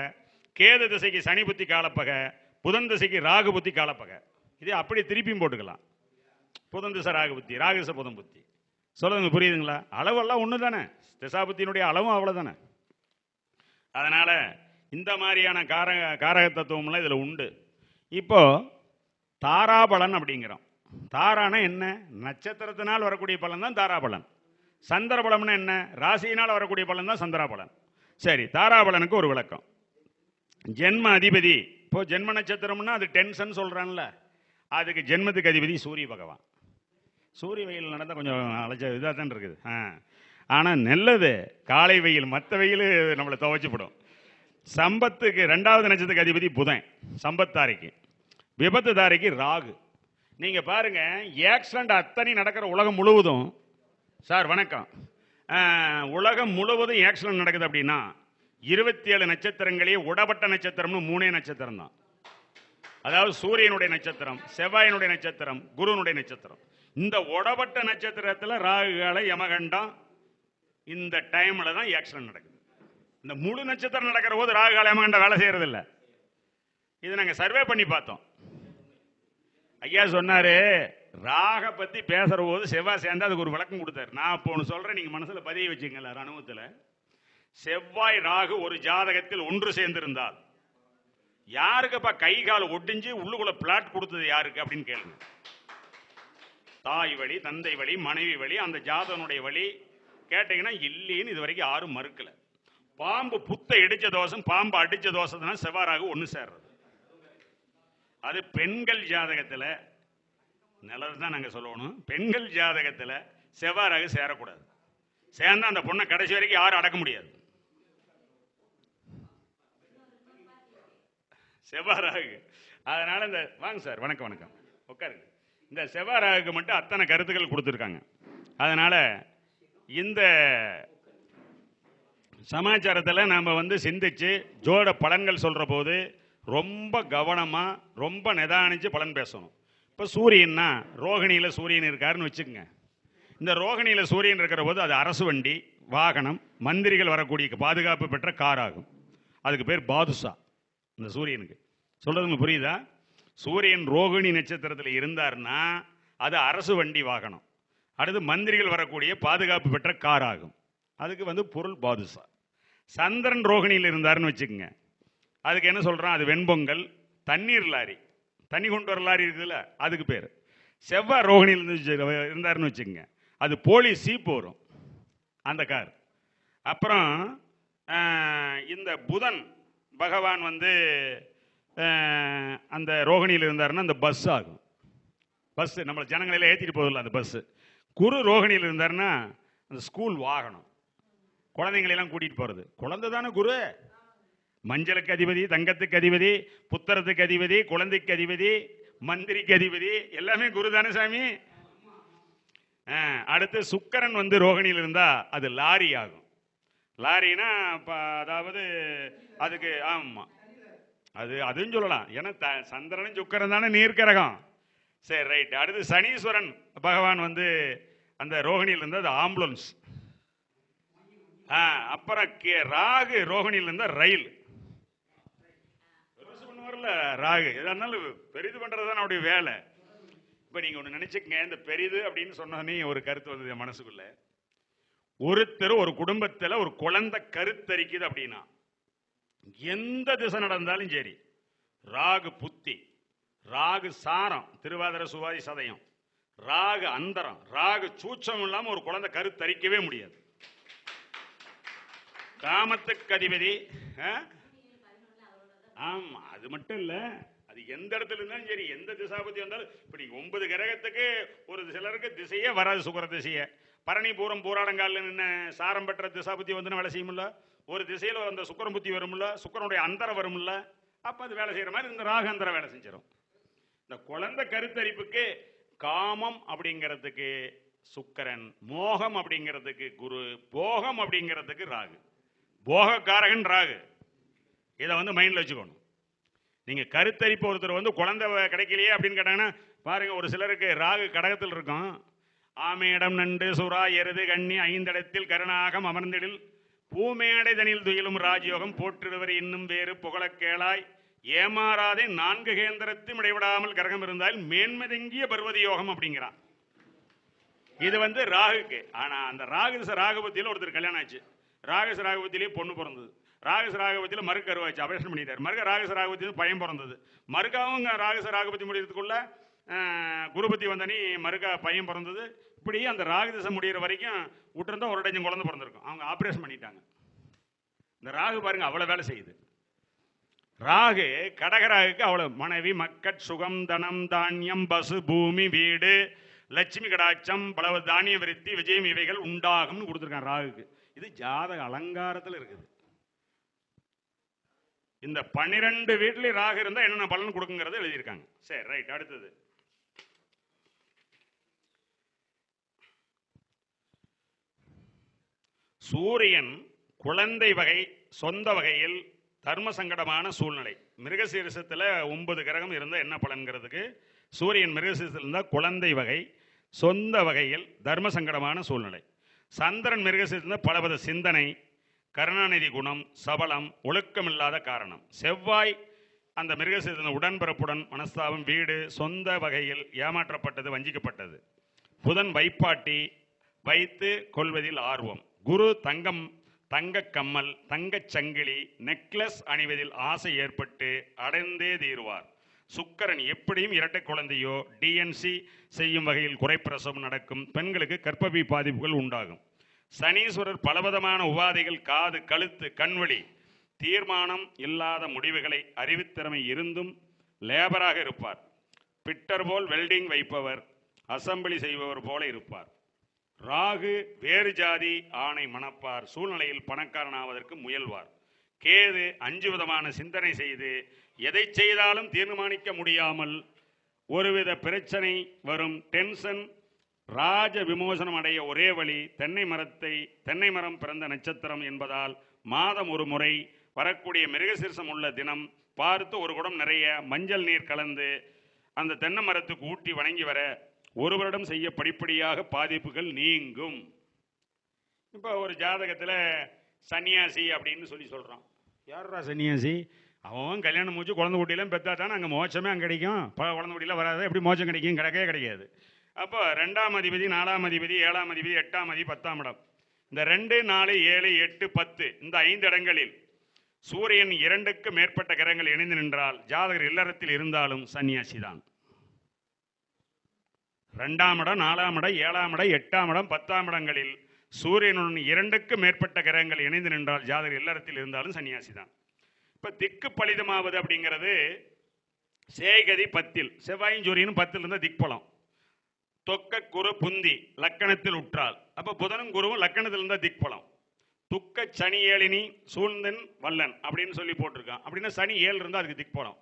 Speaker 3: கேது திசைக்கு சனி புத்தி காலப்பக, புதன் திசைக்கு ராகு புத்தி காலப்பக. இதே அப்படி திருப்பியும் போட்டுக்கலாம். புதன் திசை ராகு புத்தி, ராகு திசை புதன் புத்தி. சொல்லுங்க, புரியுதுங்களா? அளவெல்லாம் ஒன்று தானே, திசாபுத்தினுடைய அளவும் அவ்வளோதானே. அதனால இந்த மாதிரியான காரக தத்துவம்லாம் இதில் உண்டு. இப்போ தாராபலன் அப்படிங்கிறோம். தாரானா என்ன? நட்சத்திரத்தினால் வரக்கூடிய பலன் தான் தாராபலன். சந்திரபலம்னா என்ன? ராசியினால் வரக்கூடிய பலன் தான் சந்திராபலன். சரி, தாராபலனுக்கு ஒரு விளக்கம். ஜென்ம அதிபதி, இப்போ ஜென்ம நட்சத்திரம்னா அது டென்ஷன் சொல்றான்ல, அதுக்கு ஜென்மத்துக்கு அதிபதி சூரிய பகவான். சூரிய வெயில் நடந்தால் கொஞ்சம் அழைச்ச இதாக தான் இருக்குது. ஆனால் நல்லது காலை வெயில், மற்ற வெயில் நம்மளை துவைச்சிப்படும். சம்பத்துக்கு 2வது நட்சத்திரத்துக்கு அதிபதி புதன், சம்பத்தாரிக்கு. விபத்து தாரிக்கு ராகு. நீங்கள் பாருங்க, ஆக்சிடென்ட் அத்தனை நடக்கிற உலகம் முழுவதும், சார் வணக்கம், உலகம் முழுவதும் ஆக்சிடென்ட் நடக்குது அப்படின்னா 27 நட்சத்திரங்களே உடப்பட்ட நட்சத்திரம்னு 3 நட்சத்திரம் தான். அதாவது சூரியனுடைய நட்சத்திரம், செவ்வாயினுடைய நட்சத்திரம், குருனுடைய நட்சத்திரம். இந்த உடப்பட்ட நட்சத்திரத்தில் ராகுகால யமகண்டம் இந்த டைம்ல தான் ஆக்சிடென்ட் நடக்குது. இந்த முழு நட்சத்திரம் நடக்கிற போது ராகுகால யமகண்டம் வேலை செய்யறது இல்லை. இது நாங்கள் சர்வே பண்ணி பார்த்தோம். ஐயா சொன்னாரு, ராக பத்தி பேசுற போது செவ்வாய் சேர்ந்து அதுக்கு ஒரு விளக்கம் கொடுத்தாரு. நான் இப்போ ஒன்று சொல்றேன், நீங்க மனசுல பதிய வச்சுக்கல. அனுபவத்தில் செவ்வாய் ராகு ஒரு ஜாதகத்தில் ஒன்று சேர்ந்திருந்தால் யாருக்குப்பா கை கால் ஒட்டிஞ்சு உள்ளுக்குள்ள பிளாட் கொடுத்தது யாருக்கு அப்படின்னு கேளுங்க. தாய் வழி, தந்தை வழி, மனைவி வழி, அந்த ஜாதகனுடைய வழி கேட்டீங்கன்னா இல்லைன்னு இது வரைக்கும் யாரும் மறுக்கல. பாம்பு புத்த இடிச்ச தோஷம், பாம்பு அடிச்ச தோஷம்னா செவ்வாறாக ஒன்று சேர்றது. அது பெண்கள் ஜாதகத்தில் நல்லது தான் நாங்கள் சொல்லணும். பெண்கள் ஜாதகத்தில் செவ்வாறாக சேரக்கூடாது. சேர்ந்தா அந்த பொண்ணை கடைசி வரைக்கும் யாரும் அடக்க முடியாது. செவ்வாறாகு. அதனால இந்த வாங்க சார், வணக்கம் வணக்கம், உட்காருங்க. இந்த செவ்வாறாகுக்கு மட்டும் அத்தனை கருத்துக்கள் கொடுத்துருக்காங்க. அதனால இந்த சமாச்சாரத்தில் நாம் சிந்திச்சு ஜோட பலன்கள் சொல்கிற போது ரொம்ப கவனமாக ரொம்ப நிதானிச்சு பலன் பேசணும். இப்போ சூரியன்னா ரோகிணியில் சூரியன் இருக்காருன்னு வச்சுக்கோங்க. இந்த ரோகிணியில் சூரியன் இருக்கிற போது அது அரசு வண்டி, வாகனம், மந்திரிகள் வரக்கூடிய பாதுகாப்பு பெற்ற கார் ஆகும். அதுக்கு பேர் பாதுஷா. இந்த சூரியனுக்கு சொல்றது உங்களுக்கு புரியுதா? சூரியன் ரோகிணி நட்சத்திரத்தில் இருந்தார்னா அது அரசு வண்டி வாகனம். அடுத்து மந்திரிகள் வரக்கூடிய பாதுகாப்பு பெற்ற கார் ஆகும். அதுக்கு வந்து பொருள் பாதுஷா. சந்திரன் ரோகிணியில் இருந்தாருன்னு வச்சுக்கோங்க, அதுக்கு என்ன சொல்றான்? அது வெண்பொங்கல், தண்ணீர் லாரி, தண்ணி கொண்டு வர லாரி இருக்குதுல்ல, அதுக்கு பேர். செவ்வாய் ரோகிணியில் இருந்தாருன்னு வச்சுக்கோங்க, அது போலீஸ் சீப்பு வரும், அந்த கார். அப்புறம் இந்த புதன் பகவான் வந்து அந்த ரோகிணியில் இருந்தாருன்னா அந்த பஸ் ஆகும். பஸ் நம்மளை ஜனங்களெல்லாம் ஏற்றிட்டு போதில்ல அந்த பஸ்ஸு. குரு ரோகிணியில் இருந்தாருன்னா அந்த ஸ்கூல் வாகனம், குழந்தைங்களெல்லாம் கூட்டிகிட்டு போகிறது. குழந்தை தானே குரு. மஞ்சளுக்கு அதிபதி, தங்கத்துக்கு அதிபதி, புத்தரத்துக்கு அதிபதி, குழந்தைக்கு அதிபதி, மந்திரிக்கு அதிபதி, எல்லாமே குரு தானே சாமி. அடுத்து சுக்கரன் வந்து ரோகிணியில் இருந்தா அது லாரி ஆகும். லாரினா அதாவது அதுக்கு ஆமா அதுவும் சொல்லலாம். ஏன்னா சந்திரனும் சுக்கரன் தானே நீர்க்கரகம். சரி, ரைட். அடுத்து சனீஸ்வரன் பகவான் வந்து அந்த ரோகிணியில் இருந்தா அது ஆம்புலன்ஸ். அப்புறம் ராகு ரோகிணியில் இருந்தா ரயில். வரல ராகு எதனாலும் பெரிது பண்றதுதான் அவருடைய வேலை. இப்ப நீங்க ஒண்ணு நினைச்சுக்கங்க, இந்த பெரிது அப்படின்னு சொன்னே ஒரு கருத்து வந்தது என் மனசுக்குள்ள. ஒருத்தர் ஒரு குடும்பத்துல ஒரு குழந்தை கருத்தரிக்குது அப்படின்னா எந்த திசை நடந்தாலும் சரி, ராகு புத்தி, ராகு சாரம், திருவாதிர சுவாதி சதயம், ராகு அந்தரம், ராகு சூட்சம் இல்லாம ஒரு குழந்தை கருத்தரிக்கவே முடியாது. காமத்துக்கு அதிபதி. ஆமா, அது மட்டும் இல்ல, அது எந்த இடத்துல இருந்தாலும் சரி, எந்த திசாபதி வந்தாலும். இப்ப நீங்க 9 கிரகத்துக்கு ஒரு சிலருக்கு திசையே வராது, சுக்கர திசைய. பரணி பூரம் பூராடங்கால நின்ன சாரம் பெற்ற திசாபுத்தி வந்து வேலை செய்யும்ல. ஒரு திசையில அந்த சுக்கரம் புத்தி வரும்ல, சுக்கரனுடைய அந்தரம் வரும்ல, அப்ப அது வேலை செய்யற மாதிரி இந்த ராகு அந்தரம் வேலை செஞ்சிடும். இந்த குழந்தை கருத்தரிப்புக்கு காமம் அப்படிங்கிறதுக்கு சுக்கரன், மோகம் அப்படிங்கிறதுக்கு குரு, போகம் அப்படிங்கிறதுக்கு ராகு. போகக்காரகன் ராகு. இதை வந்து மைண்ட்ல வச்சுக்கணும். நீங்க கருத்தரிப்பு ஒருத்தர் வந்து குழந்தை கிடைக்கலையே அப்படின்னு கேட்டாங்கன்னா பாருங்க, ஒரு சிலருக்கு ராகு கடகத்தில் இருக்கும். ஆமேடம் நண்டு சுறா எருது கண்ணி 5 இடத்தில் கருணாகம் அமர்ந்திடில் பூமேடை தனில் துயிலும் ராஜயோகம் போற்றிடுவர் இன்னும் வேறு புகழ கேளாய் ஏமாறாதே 4 கேந்திரத்தும் இடைவிடாமல் கரகம் இருந்தால் மேன்மதங்கிய பர்வதி யோகம் அப்படிங்கிறான். இது வந்து ராகுக்கு. ஆனா அந்த ராகுபத்தியில ஒருத்தர் கல்யாணம் ஆச்சு. ராகச ராகுபத்திலேயே பொண்ணு பிறந்தது. ராகச ராகுபத்தியில மறுக்க கருவாச்சு, ஆபரேஷன் பண்ணிட்டார். மறுக்க ராகச ராகுபத்தியில பையன் பிறந்தது. மறுக்காவும் ராகச ராகுபத்தி முடியறதுக்குள்ள குருபத்தி வந்தனி மறுக்கா பையன் பிறந்தது. இப்படி அந்த ராகு திசை முடிகிற வரைக்கும் விட்டுருந்தா ஒரு டஜன் குழந்தை பிறந்திருக்கும். அவங்க ஆபரேஷன் பண்ணிட்டாங்க. இந்த ராகு பாருங்க அவ்வளவு வேலை செய்யுது. ராகு கடகராகுக்கு அவ்வளவு மனைவி, மக்கட், சுகம், தனம், தானியம், பசு, பூமி, வீடு, லட்சுமி கடாட்சம், பல தானிய விருத்தி, விஜயம் இவைகள் உண்டாகும்னு கொடுத்துருக்காங்க ராகுக்கு. இது ஜாதக அலங்காரத்தில் இருக்குது. இந்த 12 வீட்டில் ராகு இருந்தா என்னென்ன பலன் கொடுக்குங்கிறத எழுதியிருக்காங்க. சரி, ரைட். அடுத்தது சூரியன் குழந்தை வகை சொந்த வகையில் தர்ம சங்கடமான சூழ்நிலை. மிருகசீரிசத்தில் 9 கிரகம் இருந்தால் என்ன பலன்கிறதுக்கு சூரியன் மிருகசீரிசத்தில் இருந்தால் குழந்தை வகை சொந்த வகையில் தர்ம சங்கடமான சூழ்நிலை. சந்திரன் மிருகசீரிசத்தில் பலவித சிந்தனை, கருணாநிதி குணம், சபலம், ஒழுக்கமில்லாத காரணம். செவ்வாய் அந்த மிருகசீரிசத்தில் உடன்பிறப்புடன் மனஸ்தாபம், வீடு, சொந்த வகையில் ஏமாற்றப்பட்டது, வஞ்சிக்கப்பட்டது. புதன் வைப்பாட்டி, வைத்து கொள்வதில் ஆர்வம். குரு தங்க கம்மல், தங்கச் சங்கிலி, நெக்லஸ் அணிவதில் ஆசை ஏற்பட்டு அடைந்தே தீர்வார். சுக்கரன் எப்படியும் இரட்டை குழந்தையோ டிஎன்சி செய்யும் வகையில் குறைப்பிரசவம் நடக்கும். பெண்களுக்கு கர்ப்பப்பை பாதிப்புகள் உண்டாகும். சனீஸ்வரர் பலவிதமான உபாதைகள், காது, கழுத்து, கண்வழி, தீர்மானம் இல்லாத முடிவுகளை அறிவுத்திறமை இருந்தும் லேபராக இருப்பார். பிட்டர் போல் வெல்டிங் வைப்பவர், அசம்பிளி செய்பவர் போல இருப்பார். ராகு வேறு ஜாதி ஆணை மணப்பார். சூழ்நிலையில் பணக்காரனாவதற்கு முயல்வார். கேது 5 விதமான சிந்தனை செய்து எதை செய்தாலும் தீர்மானிக்க முடியாமல் ஒருவித பிரச்சனை வரும். டென்ஷன். ராஜ விமோசனம் அடைய ஒரே வழி தென்னை மரம் பிறந்த நட்சத்திரம் என்பதால் மாதம் ஒரு முறை வரக்கூடிய மிருகசீரிசம் உள்ள தினம் பார்த்து ஒரு குடம் நிறைய மஞ்சள் நீர் கலந்து அந்த தென்னை மரத்துக்கு ஊட்டி வணங்கி வர 1 வருடம் செய்ய படிப்படியாக பாதிப்புகள் நீங்கும். இப்போ ஒரு ஜாதகத்தில் சன்னியாசி அப்படின்னு சொல்லி சொல்கிறோம். யாரா சன்னியாசி? அவன் கல்யாணம் முடிச்சு குழந்தை குட்டியெல்லாம் பெற்றாட்டான அங்கே மோட்சமே அங்கே கிடைக்கும். குழந்தை குட்டியெல்லாம் வராது, எப்படி மோட்சம் கிடைக்கும்? கிடைக்கவே கிடைக்காது. அப்போ 2ஆம் அதிபதி, 4ஆம் அதிபதி, 7ஆம் அதிபதி, 8ஆம் அதிபதி, 10ஆம் இடம், இந்த 2, 4, 7, 8, 10 இந்த 5 இடங்களில் சூரியன் 2க்கு மேற்பட்ட கிரகங்கள் இணைந்து நின்றால் ஜாதகர் இல்லறத்தில் இருந்தாலும் சன்னியாசி தான். 2ஆம் இடம், 4ஆம் இடம், 7ஆம் இடம், 8ஆம் இடம், 10ஆம் இடங்களில் சூரியனுடன் 2க்கு மேற்பட்ட கிரகங்கள் இணைந்து நின்றால் ஜாதகர் இல்லறத்தில் இருந்தாலும் சன்னியாசி தான். இப்போ திக்கு பலிதமாவது அப்படிங்கிறது சேகதி 10, செவ்வாயும் சூரியனும் 10 இருந்தால் திக்பலம். தொக்க குரு புந்தி லக்கணத்தில் உற்றால், அப்போ புதனும் குருவும் லக்கணத்தில் இருந்தால் திக்பலம். துக்க சனி ஏழினி சூழ்ந்தன் வல்லன் அப்படின்னு சொல்லி போட்டிருக்கான். அப்படின்னா சனி 7 இருந்தால் அதுக்கு திக்பலம்.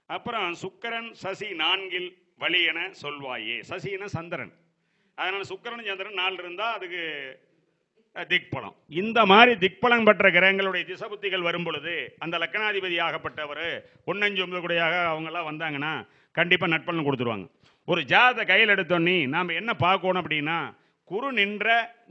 Speaker 3: அப்புறம் சுக்கரன் சசி 4ல் வழி என சொல்வாயே. சசினா சந்திரன், அதனால சுக்கரன் சந்திரன் 4 இருந்தால் அதுக்கு திக்பலம். இந்த மாதிரி திக்பலம் பெற்ற கிரகங்களுடைய திசபுத்திகள் வரும் பொழுது அந்த லக்கணாதிபதி ஆகப்பட்டவர் 1-5-9 கூடையாக அவங்கெல்லாம் வந்தாங்கன்னா கண்டிப்பாக நட்பலன் கொடுத்துருவாங்க. ஒரு ஜாத கையில் எடுத்தோன்னே நாம் என்ன பார்க்கணும் அப்படின்னா, குரு நின்ற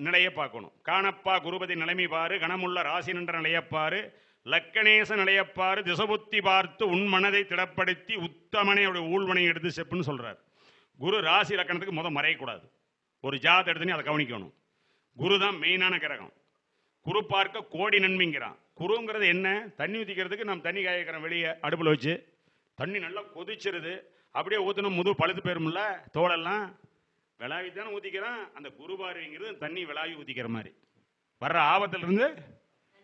Speaker 3: நிலையை பார்க்கணும். காணப்பா குருபதி நிலைமை பாரு, கணமுள்ள ராசி நின்ற நிலையப்பாரு, லக்கணேச நிலையப்பாரு, திசபுத்தி பார்த்து உன் மனதை திடப்படுத்தி உத்தமனையோட ஊழ்வனை எடுத்து செப்புன்னு சொல்றார். குரு ராசி லக்கணத்துக்கு மறையக்கூடாது. ஒரு ஜாதத்தை எடுத்துனே அதை கவனிக்கணும். குரு தான் மெயினான கிரகம். குரு பார்க்க கோடி நன்மைங்கிறான். குருங்கிறது என்ன? தண்ணி ஊற்றிக்கிறதுக்கு நம்ம தண்ணி காய்க்கிறோம் வெளியே அடுப்பில் வச்சு, தண்ணி நல்லா கொதிச்சிருது, அப்படியே ஊற்றணும் முது பழுத்து போயிருமில்ல, தோலெல்லாம் விளாவி தானே ஊற்றிக்கிறான். அந்த குரு பார்வைங்கிறது தண்ணி விளாவி ஊற்றிக்கிற மாதிரி வர்ற ஆபத்திலிருந்து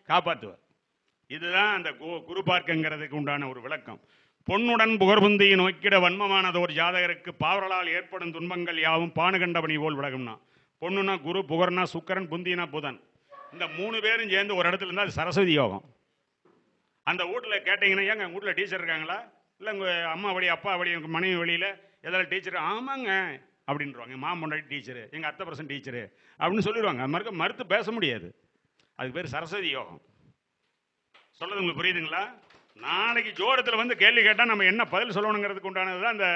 Speaker 3: காப்பாற்றுவார். இதுதான் அந்த குரு பார்க்கங்கிறதுக்கு உண்டான ஒரு விளக்கம். பொன்னுடன் புகர்புந்தியை நோக்கிட வன்மமானது ஒரு ஜாதகருக்கு பாவரலால் ஏற்படும் துன்பங்கள் யாவும் பானு கண்டபணி போல் விலகும்னா, பொண்ணுனா குரு, புகர்னா சுக்கரன், புந்தினா புதன், இந்த 3 பேரும் சேர்ந்து ஒரு இடத்துல இருந்தால் அது சரஸ்வதி யோகம். அந்த வீட்டில் கேட்டிங்கன்னா, ஏங்க எங்கள் வீட்டில் டீச்சர் இருக்காங்களா? இல்லை உங்கள் அம்மா வழி, அப்பா வழி, எங்கள் மனைவி வழியில் ஏதாவது டீச்சர்? ஆமாங்க அப்படின்றாங்க. எங்கள் மாமன் டீச்சரு, எங்கள் அத்தை பர்சன் டீச்சரு அப்படின்னு சொல்லிடுவாங்க. மறுத்து பேச முடியாது. அதுக்கு பேர் சரஸ்வதி யோகம். சொல்றது உங்களுக்கு புரியுதுங்களா? நாளைக்கு ஜோடத்தில் வந்து கேள்வி கேட்டால் நம்ம என்ன பதில் சொல்லணுங்கிறதுக்கு உண்டானது தான் அந்த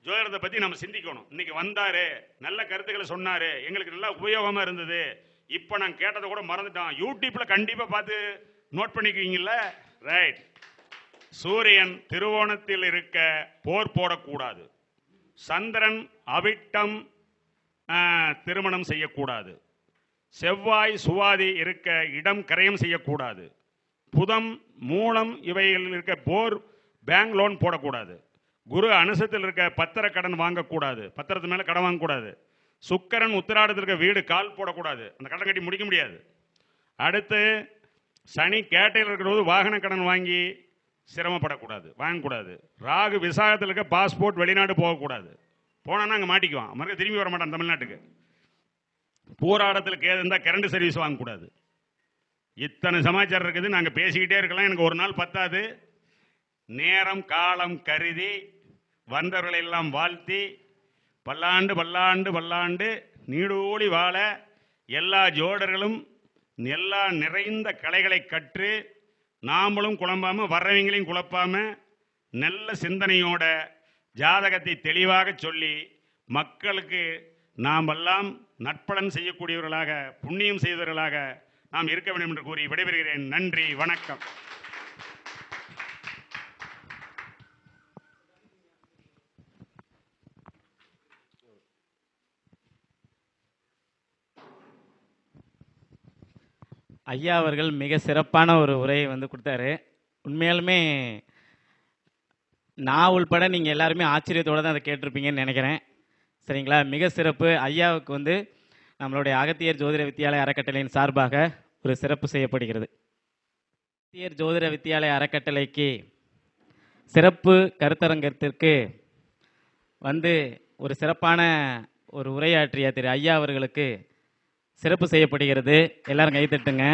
Speaker 3: ஜோதிடத்தை பற்றி நம்ம சிந்திக்கணும். இன்னைக்கு வந்தாரு, நல்ல கருத்துக்களை சொன்னாரு, எங்களுக்கு நல்லா உபயோகமாக இருந்தது, இப்போ நான் கேட்டதை கூட மறந்துட்டான், யூடியூப்ல கண்டிப்பாக பார்த்து நோட் பண்ணிக்குவீங்கல்ல? ரைட். சூரியன் திருவோணத்தில் இருக்க போர் போடக்கூடாது. சந்திரன் அவிட்டம் திருமணம் செய்யக்கூடாது. செவ்வாய் சுவாதி இருக்க இடம் கரையம் செய்யக்கூடாது. புதம் மூலம் இவைகளில் இருக்க போர் பேங்க் லோன் போடக்கூடாது. குரு அனுசத்தில் இருக்க பத்திர கடன் வாங்கக்கூடாது, பத்திரத்து மேலே கடன் வாங்கக்கூடாது. சுக்கரன் உத்திராடத்தில் இருக்க வீடு கால் போடக்கூடாது, அந்த கடன் கட்டி முடிக்க முடியாது. அடுத்து சனி கேட்டையில் இருக்கிறது வாகன கடன் வாங்கி சிரமப்படக்கூடாது, வாங்கக்கூடாது. ராகு விசாகத்தில் இருக்க பாஸ்போர்ட் வெளிநாடு போகக்கூடாது, போனான்னா அங்கே மாட்டிக்குவான், மறுக்க திரும்பி வர மாட்டான் தமிழ்நாட்டுக்கு. போராட்டத்தில் கேது இருந்தால் கரண்ட் சர்வீஸ் வாங்கக்கூடாது. இத்தனை சமாச்சாரம் இருக்குது, நாங்கள் பேசிக்கிட்டே இருக்கலாம், எனக்கு ஒரு நாள் பத்தாது. நேரம் காலம் கருதி வந்தவர்களை எல்லாம் வாழ்த்தி பல்லாண்டு பல்லாண்டு பல்லாண்டு நீடூழி வாழ எல்லா ஜோடர்களும் எல்லா நிறைந்த கலைகளை கற்று நாமளும் குழம்பாம வர்றவங்களையும் குழப்பாம நல்ல சிந்தனையோட ஜாதகத்தை தெளிவாக சொல்லி மக்களுக்கு நாமெல்லாம் நற்பலன் செய்யக்கூடியவர்களாக புண்ணியம் செய்தவர்களாக நாம் இருக்க வேண்டும் என்று கூறி விடைபெறுகிறேன். நன்றி, வணக்கம்.
Speaker 2: ஐயா அவர்கள் மிக சிறப்பான ஒரு உரையை கொடுத்தாரு. உண்மையாலுமே நான் உள்பட நீங்கள் எல்லாருமே ஆச்சரியத்தோடு தான் அதை கேட்டிருப்பீங்கன்னு நினைக்கிறேன். சரிங்களா? மிக சிறப்பு. ஐயாவுக்கு நம்மளுடைய அகத்தியர் ஜோதிட வித்தியாலய அறக்கட்டளையின் சார்பாக ஒரு சிறப்பு செய்யப்படுகிறது. அகத்தியர் ஜோதிட வித்தியாலய அறக்கட்டளைக்கு சிறப்பு கருத்தரங்கத்திற்கு ஒரு சிறப்பான ஒரு உரையாற்றிய திரு ஐயா அவர்களுக்கு சிறப்பு செய்யப்படுகிறது. எல்லாரும் கைத்தட்டுங்க.